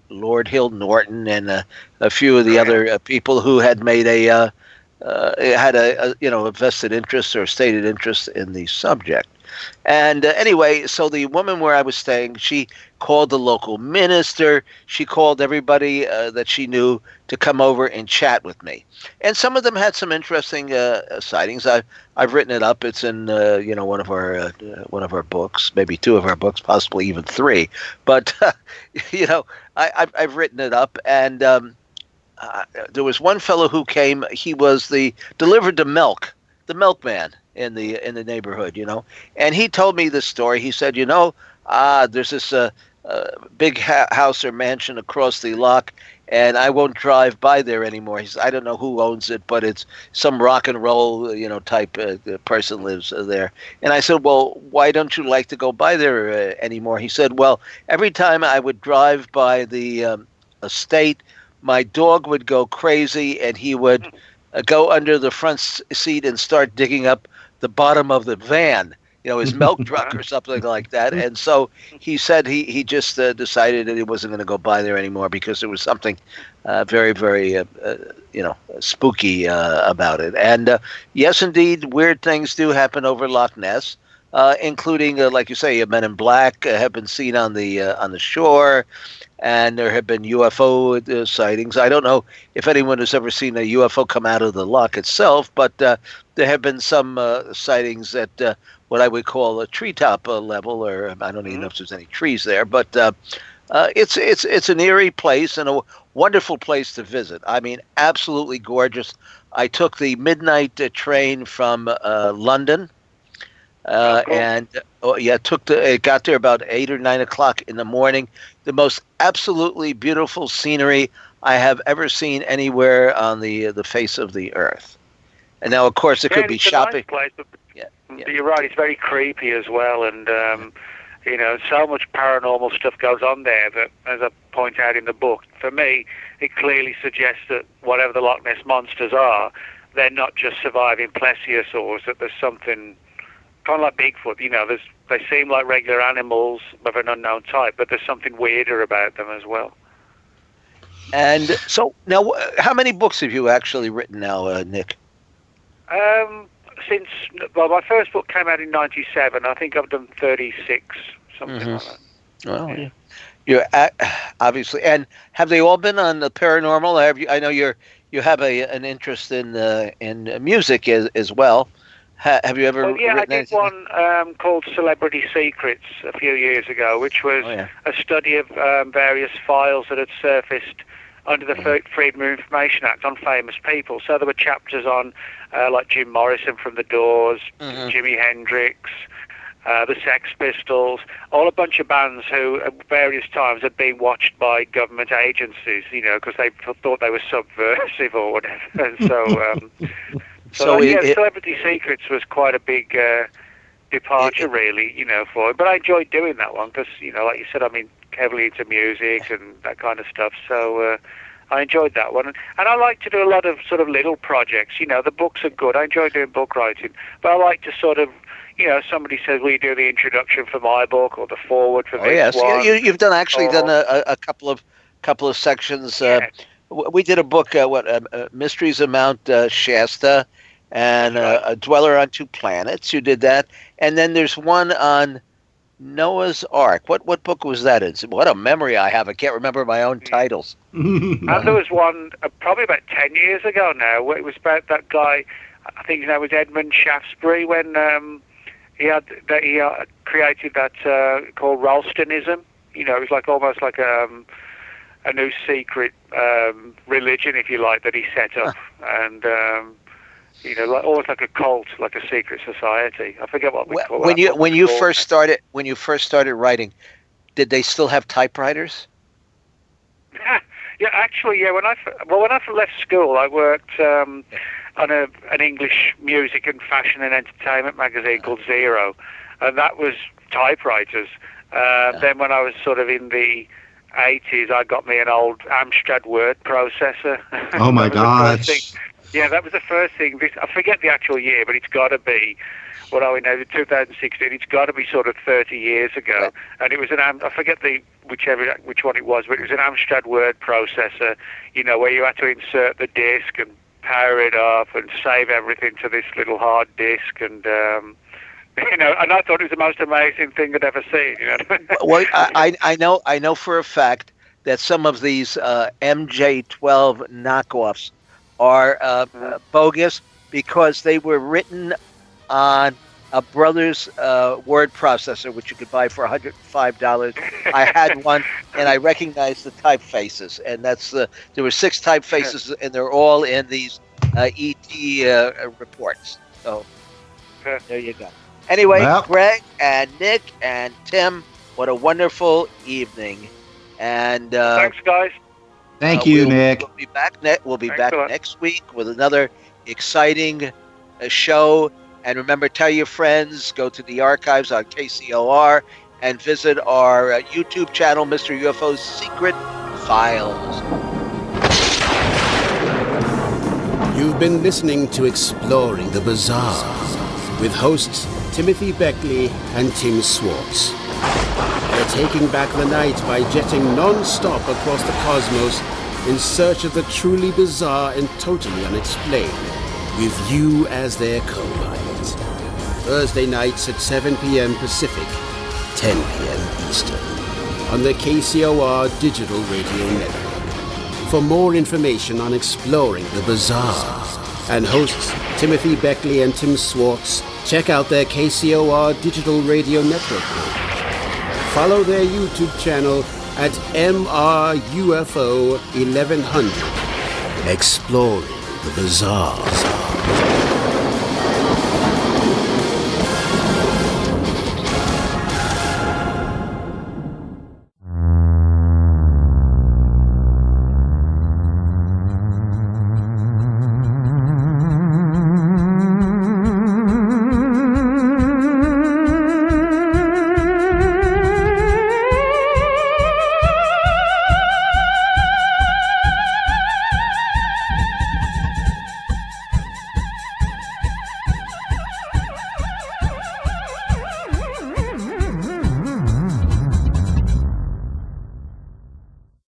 Lord Hill Norton and a few of the other people who had made a vested interest or stated interest in the subject. And anyway, so the woman where I was staying, she called the local minister. She called everybody that she knew to come over and chat with me. And some of them had some interesting sightings. I've written it up. It's in one of our books, maybe 2 of our books, possibly even 3. But I've written it up. And there was one fellow who came. He was delivered the milkman in the neighborhood, and he told me this story. He said, there's this big house or mansion across the loch, and I won't drive by there anymore. He said, I don't know who owns it, but it's some rock and roll, type person lives there. And I said, well, why don't you like to go by there anymore? He said, well, every time I would drive by the estate, my dog would go crazy, and he would go under the front seat and start digging up the bottom of the van, his milk truck or something like that. And so he said he just decided that he wasn't going to go by there anymore because there was something very, very, spooky about it. And yes, indeed, weird things do happen over Loch Ness, including, like you say, Men in Black have been seen on the shore. And there have been UFO sightings. I don't know if anyone has ever seen a UFO come out of the loch itself, but there have been some sightings at what I would call a treetop level, or I don't even know if there's any trees there. But it's an eerie place and a wonderful place to visit. I mean, absolutely gorgeous. I took the midnight train from London. And it got there about 8 or 9 o'clock in the morning. The most absolutely beautiful scenery I have ever seen anywhere on the face of the earth. And now, of course, it could be shopping. Nice place, but you're right; it's very creepy as well, and so much paranormal stuff goes on there that, as I point out in the book, for me, it clearly suggests that whatever the Loch Ness monsters are, they're not just surviving plesiosaurs. That there's something kind of like Bigfoot, they seem like regular animals of an unknown type, but there's something weirder about them as well. And so, now, how many books have you actually written now, Nick? My first book came out in 1997. I think I've done 36, something like that. Well, yeah. You're obviously, and have they all been on the paranormal? I know you have an interest in music as well. Have you ever? Well, yeah, I did anything? one called Celebrity Secrets a few years ago, which was a study of various files that had surfaced under the Freedom of Information Act on famous people. So there were chapters on like Jim Morrison from The Doors, Jimi Hendrix, the Sex Pistols, all a bunch of bands who at various times had been watched by government agencies, because they thought they were subversive or whatever. And so, Celebrity Secrets was quite a big departure, really, for it. But I enjoyed doing that one because, like you said, I'm heavily into music and that kind of stuff. So I enjoyed that one. And I like to do a lot of sort of little projects. The books are good. I enjoy doing book writing. But I like to sort of, somebody says, will you do the introduction for my book or the foreword for this one? You've done a couple of sections. We did a book, Mysteries of Mount Shasta, and A Dweller on Two Planets. You did that. And then there's one on Noah's Ark. What book was that in? What a memory I have. I can't remember my own titles. And there was one probably about 10 years ago now, where it was about that guy, I think his name was Edmund Shaftesbury, when he created that called Ralstonism. It was like almost like a new secret religion, if you like, that he set up. And almost like a cult, like a secret society. I forget what we call it. When you first started writing, did they still have typewriters? Yeah, actually, yeah. When I left school, I worked on an English music and fashion and entertainment magazine called Zero, and that was typewriters. Then when I was sort of in the 80s, I got me an old Amstrad word processor. Oh my gosh. Yeah, that was the first thing. I forget the actual year, but it's got to be, 2016. It's got to be sort of 30 years ago. And it was I forget which one it was, but it was an Amstrad word processor, where you had to insert the disc and power it up and save everything to this little hard disc. And, and I thought it was the most amazing thing I'd ever seen. Well, I know for a fact that some of these MJ12 knockoffs are bogus because they were written on a Brothers word processor, which you could buy for $105. I had one, and I recognized the typefaces, and there were 6 typefaces, and they're all in these ET reports. So there you go. Anyway, Greg and Nick and Tim, what a wonderful evening. And thanks, guys. Thank you, Nick. We'll be back. We'll be Thanks back a lot. next week with another exciting show. And remember, tell your friends. Go to the archives on KCOR and visit our YouTube channel, Mr. UFO's Secret Files. You've been listening to Exploring the Bizarre with hosts Timothy Beckley and Tim Swartz. They're taking back the night by jetting non-stop across the cosmos in search of the truly bizarre and totally unexplained, with you as their co-pilot. Thursday nights at 7 p.m. Pacific, 10 p.m. Eastern, on the KCOR Digital Radio Network. For more information on Exploring the Bizarre and hosts Timothy Beckley and Tim Swartz, check out their KCOR Digital Radio Network page. Follow their YouTube channel at MRUFO 1100. Exploring the Bizarre.